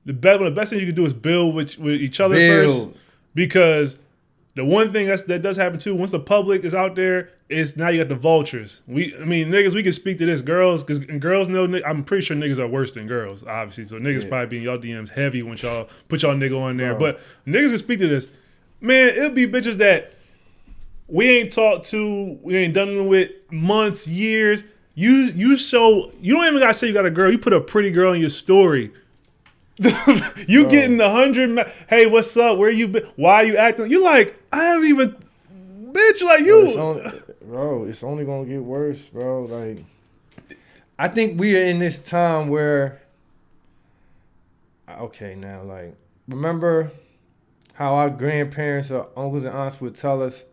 one of the best things you can do is build with each other first. Because the one thing that does happen too, once the public is out there, is now you got the vultures. Niggas, we can speak to this. Girls, because girls know, I'm pretty sure niggas are worse than girls, obviously. So niggas probably be in y'all DMs heavy when y'all put y'all nigga on there. But niggas can speak to this. Man, it'll be bitches that we ain't talked to, we ain't done it with months, years. You don't even gotta say you got a girl. You put a pretty girl in your story. You getting 100. Hey, what's up? Where you been? Why are you acting? You like, I haven't even, bitch. Like you, bro. It's only gonna get worse, bro. Like, I think we are in this time where, okay, now, like, remember how our grandparents or uncles and aunts would tell us,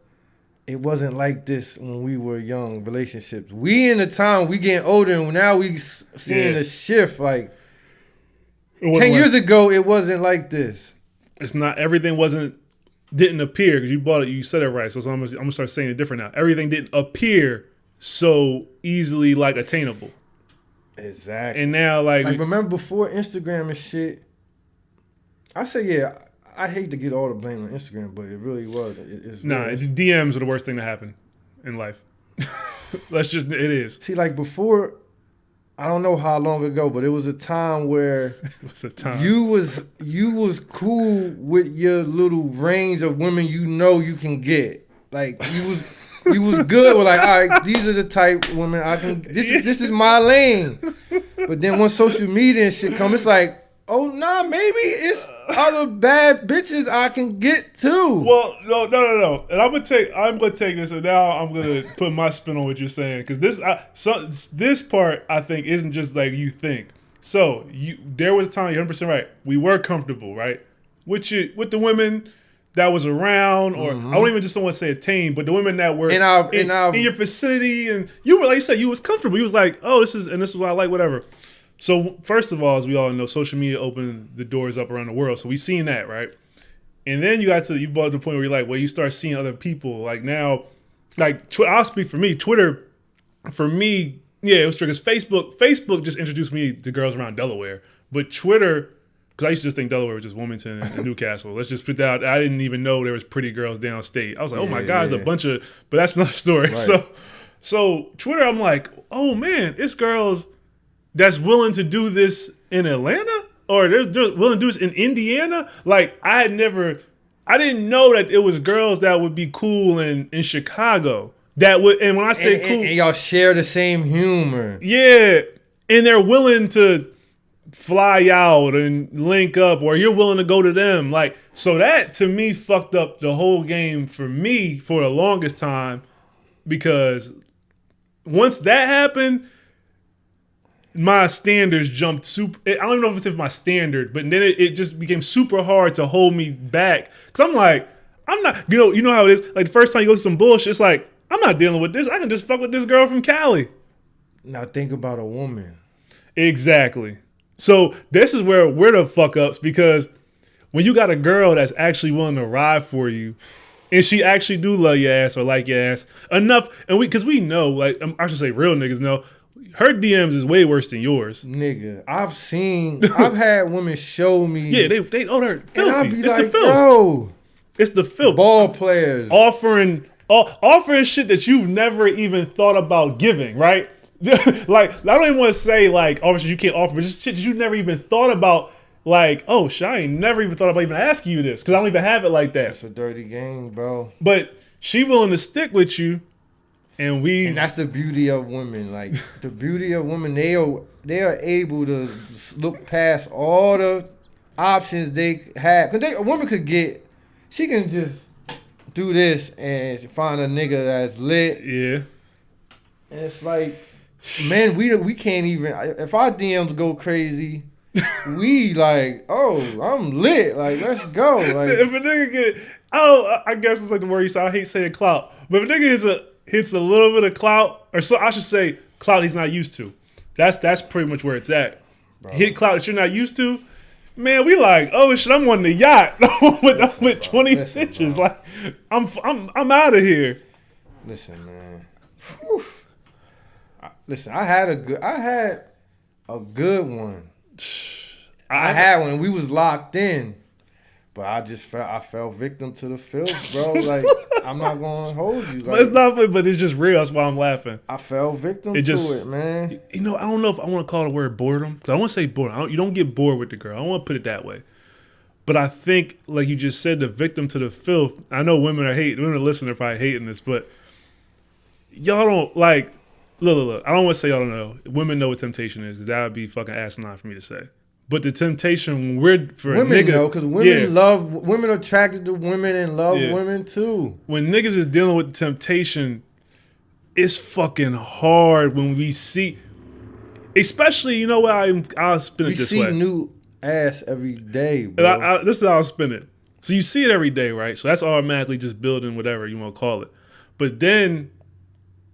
it wasn't like this when we were young, relationships. We in the time, we getting older, and now we seeing a shift. Like, 10 years ago, it wasn't like this. It's not, everything didn't appear, because you bought it, you said it right, so I'm gonna start saying it different now. Everything didn't appear so easily, like, attainable. Exactly. And now, like, remember before Instagram and shit, I say, yeah, I hate to get all the blame on Instagram, but it really was. DMs are the worst thing to happen in life. It is. See, like before, I don't know how long ago, but it was a time where you was cool with your little range of women you can get. Like you was good with like, all right, these are the type of women I can. This is my lane. But then when social media and shit come, it's like, oh nah, maybe it's other bad bitches I can get too. Well, no. And I'm gonna take this, and now I'm gonna put my spin on what you're saying, because this part I think isn't just like you think. So there was a time, you're 100% right. We were comfortable, right, with the women that was around, or I don't even just want to say attained, but the women that were in your vicinity, and you were, like you said, you was comfortable. You was like, oh, this is what I like, whatever. So first of all, as we all know, social media opened the doors up around the world. So we seen that, right? And then you brought to the point where you're like, well, you start seeing other people. Like now, like I'll speak for me. Twitter, for me, yeah, it was true. Because Facebook just introduced me to girls around Delaware. But Twitter, because I used to just think Delaware was just Wilmington and Newcastle. Let's just put that out. I didn't even know there was pretty girls downstate. I was like, oh my God, there's a bunch of, but that's another story. Right. So Twitter, I'm like, oh man, it's girls that's willing to do this in Atlanta, or they're willing to do this in Indiana. Like I didn't know that it was girls that would be cool in Chicago. That would, and when I say cool, and y'all share the same humor. Yeah, and they're willing to fly out and link up, or you're willing to go to them. Like, so that to me fucked up the whole game for me for the longest time, because once that happened, my standards jumped super. I don't even know if it's my standard, but then it just became super hard to hold me back. Cause I'm like, I'm not, you know how it is. Like the first time you go to some bullshit, it's like, I'm not dealing with this. I can just fuck with this girl from Cali. Now think about a woman. Exactly. So this is where we're the fuck ups, because when you got a girl that's actually willing to ride for you, and she actually do love your ass or like your ass enough, and because we know, like I should say, real niggas know, her DMs is way worse than yours. Nigga, I've had women show me. Yeah, they her filthy. And I'll be it's like, the filth. bro. It's the filth. Ball players. Offering shit that you've never even thought about giving, right? Like, I don't even want to say, like, obviously you can't offer, but just shit that you never even thought about. Like, oh, shit, I ain't never even thought about even asking you this, because I don't even have it like that. It's a dirty game, bro. But she willing to stick with you. And that's the beauty of women. Like the beauty of women, they are able to look past all the options they have. Cause a woman she can just do this and find a nigga that's lit. Yeah. And it's like, man, we can't even. If our DMs go crazy, we like, oh, I'm lit. Like, let's go. Like, if a nigga I guess it's like the word you say. I hate saying clout, but if a nigga hits a little bit of clout, or so I should say clout he's not used to. That's pretty much where it's at. Bro. Hit clout that you're not used to, man. We like, oh shit, I'm on the yacht with 20 bitches. Like, I'm out of here. Listen, man. Listen, I had a good one. I had one. We was locked in. But I fell victim to the filth, bro. Like, I'm not gonna hold you. Like, but it's not funny, but it's just real. That's why I'm laughing. I fell victim to it, man. You know, I don't know if I want to call the word boredom. Because I want to say boredom. You don't get bored with the girl. I don't want to put it that way. But I think, like you just said, the victim to the filth. I know women listening are probably hating this, but y'all don't, like, look. I don't want to say y'all don't know. Women know what temptation is, because that would be fucking asinine for me to say. But the temptation women know, because women are attracted to women and love women too. When niggas is dealing with the temptation, it's fucking hard when we see, especially, you know what, I'll spin it this way. We see new ass every day, bro. This is how I'll spin it. So you see it every day, right? So that's automatically just building whatever you want to call it. But then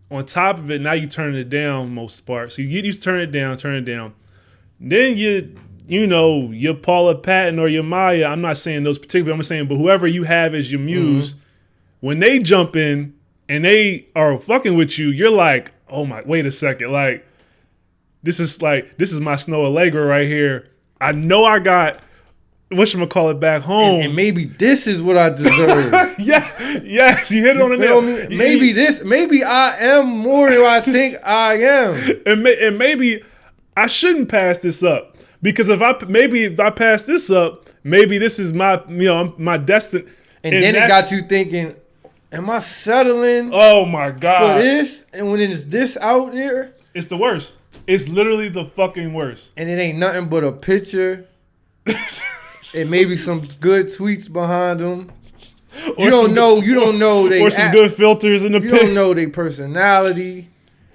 on top of it, now you turn it down most part. So you get used to turn it down. Then your Paula Patton or your Maya, I'm not saying those particularly, I'm saying, but whoever you have as your muse, when they jump in and they are fucking with you, you're like, oh my, wait a second. Like, this is my Snow Allegra right here. I know I got whatchamacallit back home. And maybe this is what I deserve. Yes, you hit it on the nail. Maybe I am more than I think I am. And maybe I shouldn't pass this up. Because if I pass this up, maybe this is my my destiny. And then it got you thinking, am I settling? Oh my God. For this? And when it's this out there? It's the worst. It's literally the fucking worst. And it ain't nothing but a picture. And maybe some good tweets behind them. You don't know they or some good filters in the pic. You don't know their personality.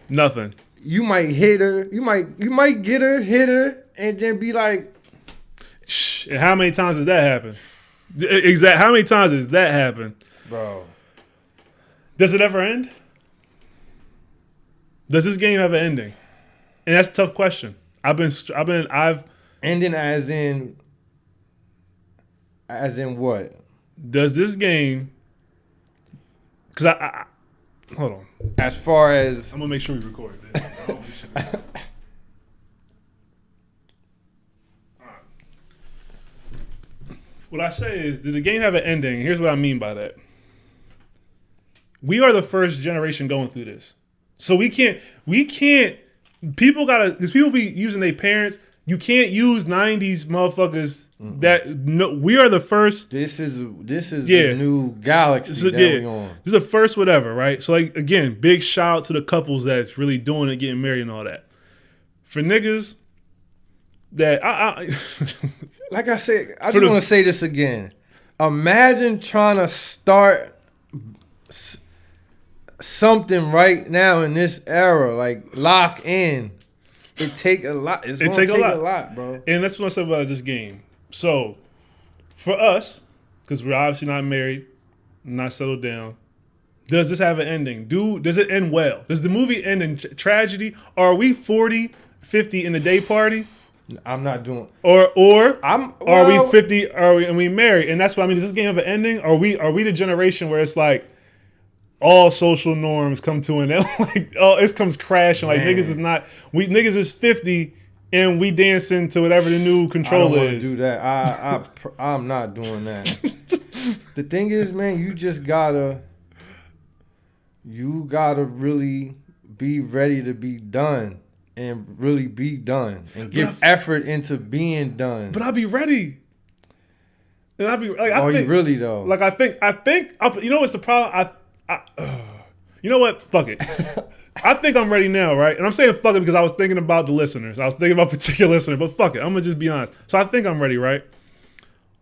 Nothing. You might hit her. You might get her, hit her, and then be like, shh. And how many times does that happen? Exactly. How many times does that happen? Bro. Does it ever end? Does this game have an ending? And that's a tough question. I've ending as in what? Does this game? Because I hold on. As far as I'm gonna make sure we record this. What I say is, does the game have an ending? Here's what I mean by that. We are the first generation going through this. So we can't, because people be using their parents. You can't use 90s motherfuckers we are the first. This is the new galaxy we on. This is the first whatever, right? So like, again, big shout out to the couples that's really doing it, getting married and all that. For niggas that like I said, I just want to say this again. Imagine trying to start something right now in this era, like lock in. It take a lot. It's gonna take a lot, bro. And that's what I said about this game. So, for us, because we're obviously not married, not settled down, does this have an ending? Does it end well? Does the movie end in tragedy? Or are we 40, 50 in the day party? I'm not doing. Are we 50? And we married? And that's what I mean. Does this game have an ending? Are we the generation where it's like all social norms come to an end? Like, it comes crashing. Like, niggas is not. Niggas is 50 and we dancing to whatever the new control is. I don't want to do that. I'm not doing that. The thing is, man, you gotta really be ready to be done. And really be done and give effort into being done. But I'll be ready. And I'll be like, you really though? Like I think. You know what's the problem? You know what? Fuck it. I think I'm ready now, right? And I'm saying fuck it because I was thinking about the listeners. I was thinking about a particular listener, but fuck it. I'm gonna just be honest. So I think I'm ready, right?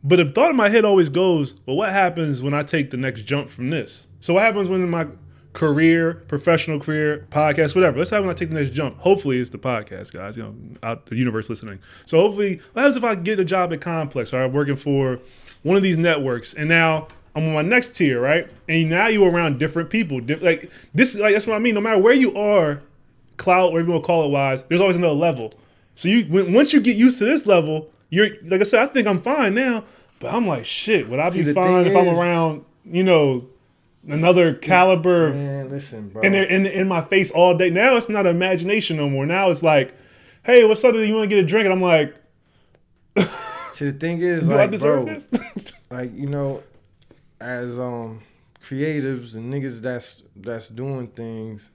But the thought in my head always goes, well, what happens when I take the next jump from this? So what happens when my career, professional career, podcast, whatever. Let's say when I take the next jump. Hopefully it's the podcast, guys, out the universe listening. So hopefully, what happens if I get a job at Complex, or I'm working for one of these networks, and now I'm on my next tier, right? And now you're around different people. Like that's what I mean. No matter where you are, clout, whatever you want to call it wise, there's always another level. So once you get used to this level, you're, like I said, I think I'm fine now, but I'm like, shit, would I be fine if I'm around, another caliber of, man, listen, bro. And they're in my face all day. Now it's not imagination no more. Now it's like, hey, what's up? You want to get a drink? And I'm like, see, the thing is, do I deserve this? Like, as creatives and niggas that's doing things,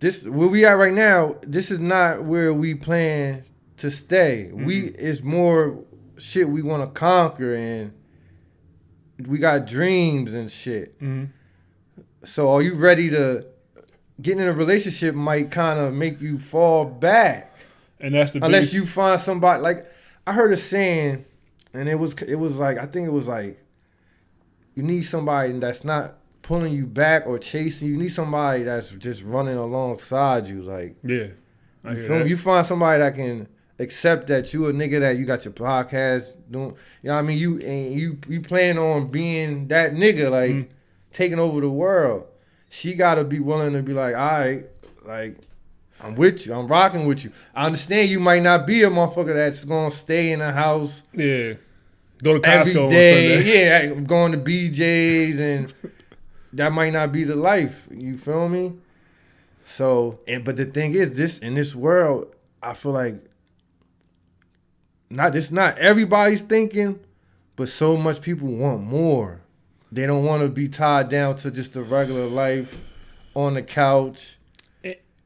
where we at right now, this is not where we plan to stay. Mm-hmm. It's more shit we want to conquer, and we got dreams and shit. Mm-hmm. So are you ready to getting in a relationship might kind of make you fall back. And that's the unless you find somebody, like I heard a saying, and it was like, I think it was like, you need somebody that's not pulling you back or chasing you. You need somebody that's just running alongside you. Like, yeah, you find somebody that can accept that you a nigga, that you got your podcast doing. You know what I mean? You plan on being that nigga, like taking over the world. She gotta be willing to be like, all right, like, I'm with you. I'm rocking with you. I understand you might not be a motherfucker that's gonna stay in the house. Yeah. Go to Costco every day. On Sunday. Yeah, going to BJ's, and that might not be the life. You feel me? So, but the thing is, in this world, I feel like not everybody's thinking, but so much people want more. They don't want to be tied down to just a regular life on the couch.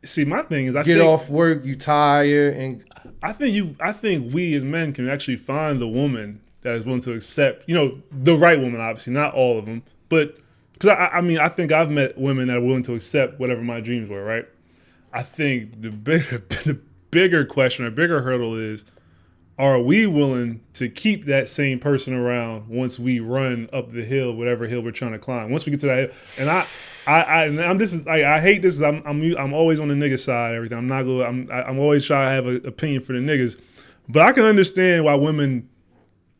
See, my thing is, I get think, off work, you tired, and I think we as men can actually find the woman that is willing to accept, the right woman. Obviously, not all of them, but because I think I've met women that are willing to accept whatever my dreams were. Right. I think the bigger question or bigger hurdle is, are we willing to keep that same person around once we run up the hill, whatever hill we're trying to climb? Once we get to that hill, and I hate this. I'm always on the nigga side. Everything. I'm always trying to have an opinion for the niggas, but I can understand why women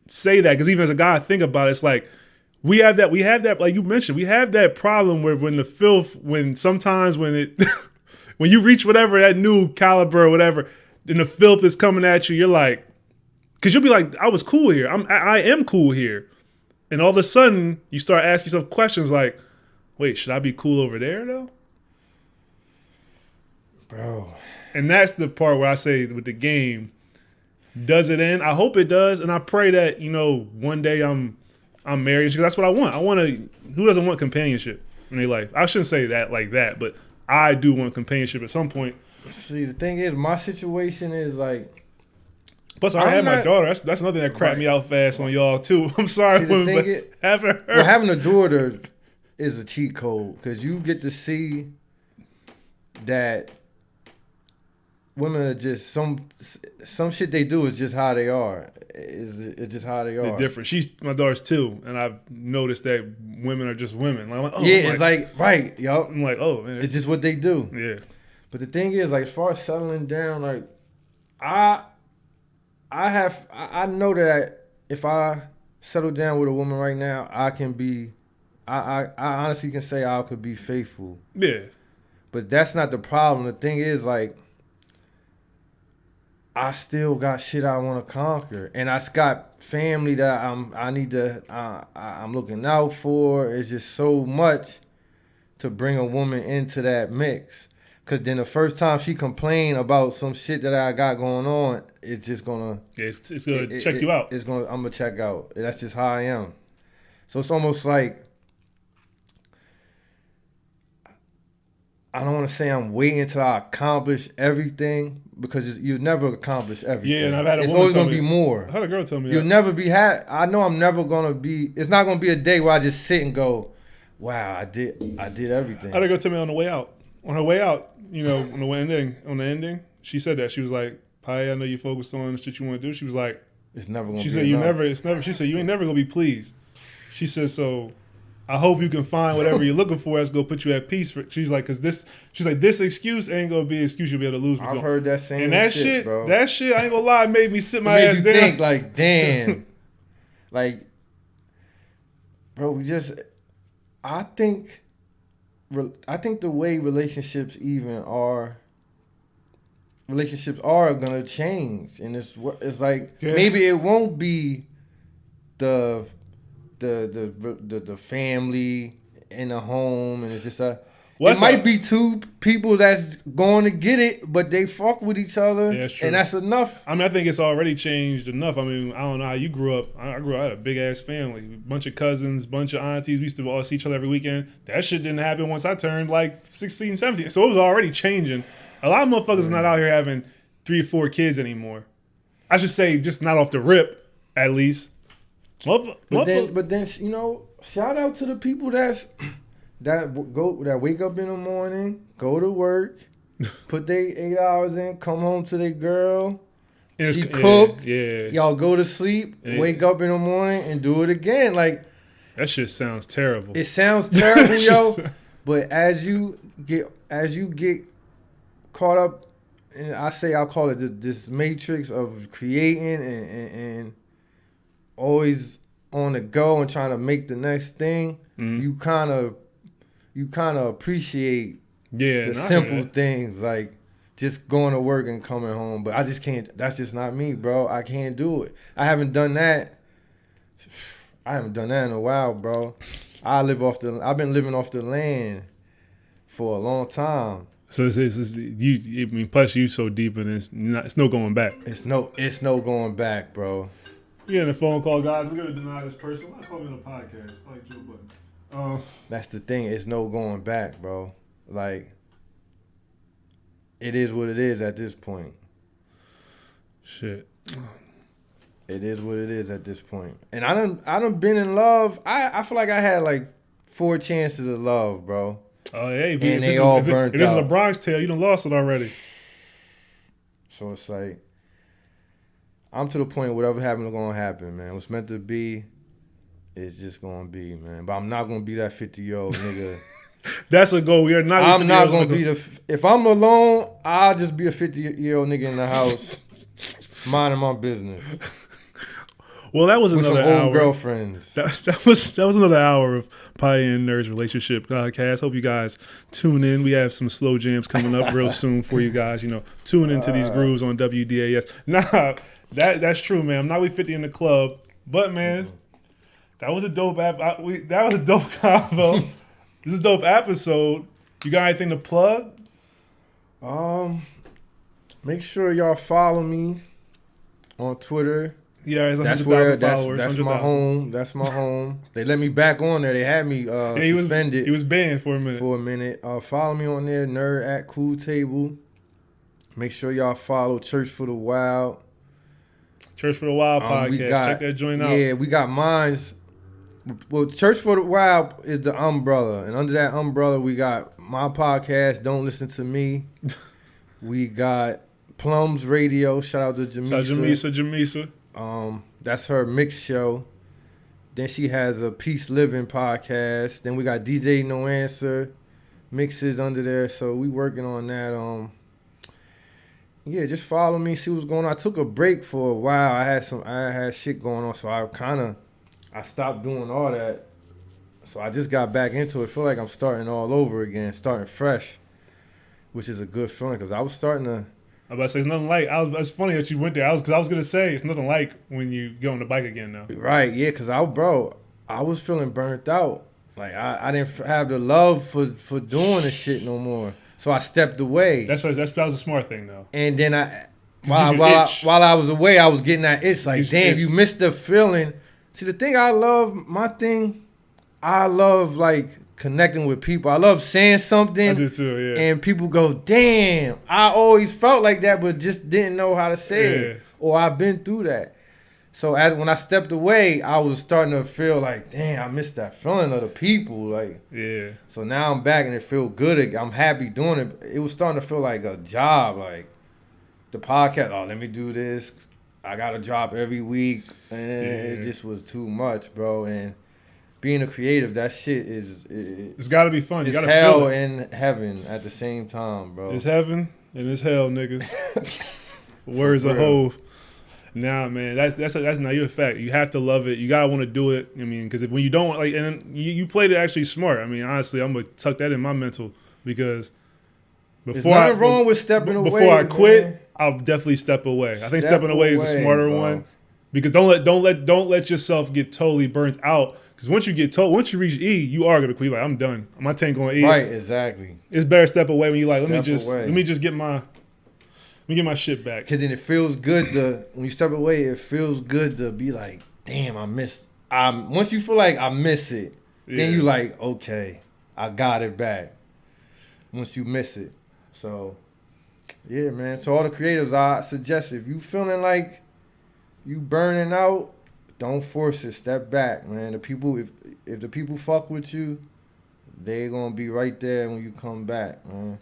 say that, because even as a guy, I think about it, it's like we have that like you mentioned, we have that problem where when sometimes when you reach whatever that new caliber or whatever, and the filth is coming at you, you're like. Because you'll be like, I was cool here. I am cool here. And all of a sudden, you start asking yourself questions like, wait, should I be cool over there, though? Bro. And that's the part where I say with the game, does it end? I hope it does. And I pray that, one day I'm married. Because that's what I want. Who doesn't want companionship in their life? I shouldn't say that like that, but I do want companionship at some point. See, the thing is, my situation is like, plus, I had my daughter. That's another thing that crapped me out fast on y'all too. I'm sorry, having a daughter is a cheat code, because you get to see that women are just some shit they do is just how they are. It's just how they are. They're different. My daughter's 2, and I've noticed that women are just women. Like, oh, yeah, it's like right, yo. I'm like, oh man, it's just what they do. Yeah. But the thing is, like, as far as settling down, like, I know that if I settle down with a woman right now, I honestly can say I could be faithful. Yeah. But that's not the problem. The thing is, like, I still got shit I want to conquer, and I got family that I'm looking out for. It's just so much to bring a woman into that mix. Cause then the first time she complained about some shit that I got going on, it's just gonna. Yeah, it's gonna check you out. I'm gonna check out. That's just how I am. So it's almost like I don't want to say I'm waiting till I accomplish everything, because you never accomplish everything. Yeah, and I've had it's always gonna be more. I had a girl tell me you'll never be I know I'm never gonna be. It's not gonna be a day where I just sit and go, "Wow, I did everything." I had a girl tell me on the way out. On her way out, on the ending, she said that. She was like, "Pi, I know you focused on the shit you want to do." She was like, "It's never gonna." She said, She said, "You ain't never gonna be pleased." She said, "So, I hope you can find whatever you're looking for that's gonna put you at peace." She's like, this excuse ain't gonna be an excuse you'll be able to lose. I've heard that same and that shit, bro. That shit, I ain't gonna lie, made me sit my ass down. Made you think like, damn, like, bro, I think the way relationships are gonna change, and it's like maybe it won't be the family in the home, and it's just it might be 2 people that's going to get it, but they fuck with each other, and that's enough. I mean, I think it's already changed enough. I mean, I don't know how you grew up. I had a big ass family, bunch of cousins, bunch of aunties. We used to all see each other every weekend. That shit didn't happen once I turned like 16, 17. So it was already changing. A lot of motherfuckers are not out here having 3 or 4 kids anymore. I should say, just not off the rip, at least. But then shout out to the people that wake up in the morning, go to work, put their 8 hours in, come home to their girl, she cook, y'all go to sleep, wake up in the morning and do it again. Like, that shit sounds terrible. It sounds terrible, yo. But as you get caught up, and I'll call it this matrix of creating and always on the go and trying to make the next thing, you kind of appreciate the simple things, like just going to work and coming home. But I just can't. That's just not me, bro. I can't do it. I haven't done that in a while, bro. I've been living off the land for a long time. So it's you. I mean, plus you so deep in it, it's no going back. It's no going back, bro. You're getting a phone call, guys. We're gonna deny this person. Why call me on a podcast like Joe Budden? That's the thing. It's no going back, bro. Like, it is what it is at this point. Shit. It is what it is at this point. And I done been in love. I feel like I had like 4 chances of love, bro. Oh, hey, and they all burnt out. If this is a Bronx tale, you done lost it already. So it's like, I'm to the point whatever happened is gonna happen, man. What's meant to be is just gonna be, man. But I'm not gonna be that 50-year-old nigga. That's a goal. We are not. I'm not gonna be if I'm alone, I'll just be a 50-year-old nigga in the house, minding my business. Well, that was with another some hour. old girlfriends. That was another hour of Pie and Nerds Relationship Podcast. Hope you guys tune in. We have some slow jams coming up real soon for you guys. You know, tune into these grooves on WDAS. Nah, that's true, man. I'm not with 50 in the club, but man, that was a dope app. That was a dope combo. This is a dope episode. You got anything to plug? Make sure y'all follow me on Twitter. Yeah, that's where that's my home. That's my home. They let me back on there. They had me suspended. He was banned for a minute. Follow me on there, Nerd at Cool Table. Make sure y'all follow Church for the Wild. Church for the Wild podcast. Check that joint out. Yeah, we got mines. Well, Church for the Wild is the umbrella, and under that umbrella, we got my podcast. Don't Listen to Me. We got Plums Radio. Shout out to Jamisa. Jamisa. That's her mix show. Then she has a Peace Living podcast. Then we got DJ No Answer mixes under there. So we working on that. Yeah, just follow me, see what's going on. I took a break for a while. I had shit going on, so I stopped doing all that. So I just got back into it. Feel like I'm starting all over again, starting fresh, which is a good feeling because I was starting to. I was about to say it's nothing like. It's funny that you went there. I was gonna say it's nothing like when you get on the bike again now. Right? Yeah, because I was feeling burnt out. Like I didn't have the love for doing this shit no more. So I stepped away. That was a smart thing thoe. And then while I was away, I was getting that itch. Like, damn, you missed the feeling. See, the thing I love like connecting with people. I love saying something. I do too, yeah. And people go, damn, I always felt like that, but just didn't know how to say it. Or I've been through that. So when I stepped away, I was starting to feel like, damn, I missed that feeling of the people. Like, yeah. So now I'm back and it feels good. I'm happy doing it. It was starting to feel like a job. Like the podcast, let me do this. I got a job every week. And it just was too much, bro. And being a creative, that shit it's got to be fun. You got to feel it. Hell and heaven at the same time, bro. It's heaven and it's hell, niggas. Words of Hov. Nah, man, that's now your fact. You have to love it. You gotta want to do it. I mean, because when you don't like, and you played it actually smart. I mean, honestly, I'm gonna tuck that in my mental because there's nothing wrong with stepping away. Before I quit, man. I'll definitely step away. I think stepping away is the smarter one because don't let yourself get totally burnt out. Because once you reach E, you are gonna quit. Like, I'm done. My tank going E. Right, exactly. It's better step away when you like. Let me just get my shit back. Because then it feels good when you step away, it feels good to be like, damn, once you feel like I miss it, then you like, okay, I got it back. Once you miss it. So, yeah, man. So all the creatives, I suggest if you feeling like you burning out, don't force it. Step back, man. The people, if the people fuck with you, they gonna be right there when you come back, man.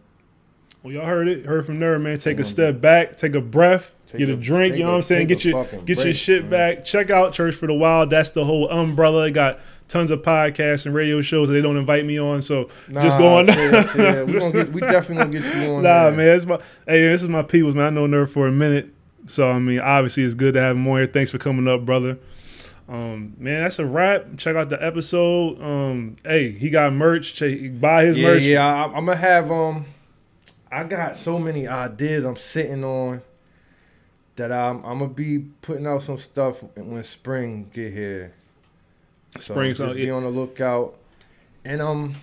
Well, y'all heard it. Heard from Nerd, man. Take a step back. Take a breath. Get a drink. You know what I'm saying? Get your shit back. Check out Church for the Wild. That's the whole umbrella. They got tons of podcasts and radio shows that they don't invite me on. So just go on. Yeah. We definitely gonna get you on. Nah, man. This is my peoples, man. I know Nerd for a minute. So, I mean, obviously it's good to have him on here. Thanks for coming up, brother. Man, that's a wrap. Check out the episode. Hey, he got merch. Buy his merch. Yeah, I'm gonna have I got so many ideas I'm sitting on that I'm gonna be putting out some stuff when spring get here. So just be on the lookout. And I've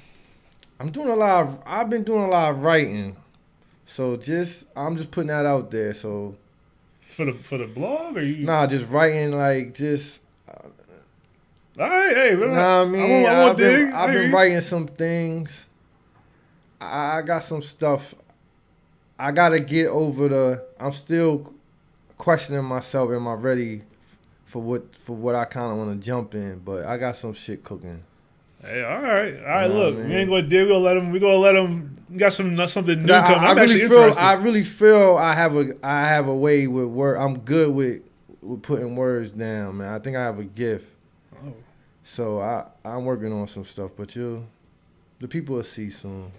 been doing a lot of writing. So I'm just putting that out there. So for the blog, or you? Nah, just writing like just. All right, hey, man. Nah, I mean, I've been dig. writing some things. I got some stuff. I gotta get over I'm still questioning myself. Am I ready for what I kind of want to jump in? But I got some shit cooking. Hey, all right. Look, we ain't gonna dig. We gonna let them. We got something new coming. I really feel I have a way with word. I'm good with putting words down, man. I think I have a gift. Oh. So I'm working on some stuff, but the people will see soon.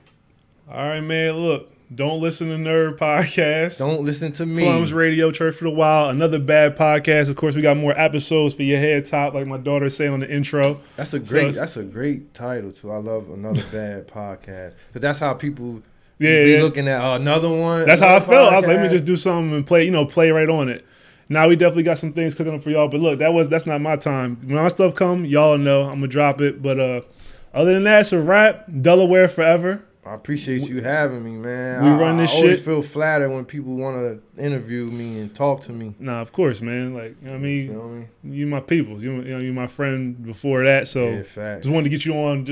All right, man. Look, don't listen to Nerd Podcast. Don't listen to me. Plums Radio, Church for the Wild, another bad podcast. Of course, we got more episodes for your head top, like my daughter saying on the intro. That's a great title too. I love another bad podcast because that's how people be looking at another one. That's how I felt. I was like, let me just do something and play right on it. Now we definitely got some things cooking up for y'all. But look, that's not my time. When my stuff come, y'all know I'm gonna drop it. But other than that, it's a wrap. Delaware forever. I appreciate you having me, man. We run this shit. I always feel flattered when people want to interview me and talk to me. Nah, of course, man. Like, you know what I mean? You my people. You my friend before that. So yeah, facts. Just wanted to get you on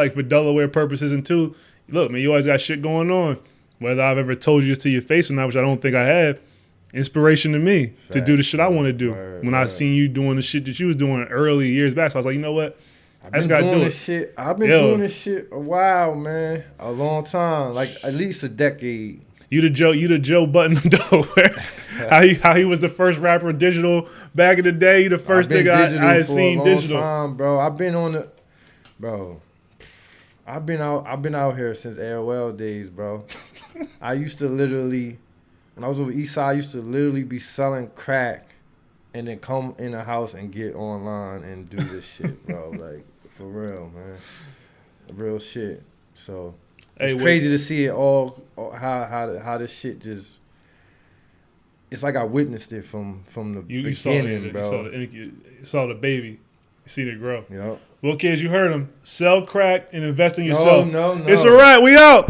for Delaware purposes. And two, look, man, you always got shit going on. Whether I've ever told you to your face or not, which I don't think I have. Inspiration to me to do the shit I want to do. When I seen you doing the shit that you was doing early years back, so I was like, you know what? I've been doing this shit a while, man. A long time, like at least a decade. You the Joe Button of Delaware. how he was the first rapper digital back in the day. You the first nigga I had seen digital. Time, bro. I've been out here since AOL days, bro. I used to literally. When I was over East Side, I used to literally be selling crack and then come in the house and get online and do this shit, bro. Like, for real, man. Real shit. So, it's crazy to see it all how this shit just... It's like I witnessed it from the beginning, bro. You saw the baby. You seen it grow. Yep. Well, kids, you heard him. Sell crack and invest in yourself. No. It's a wrap. We out.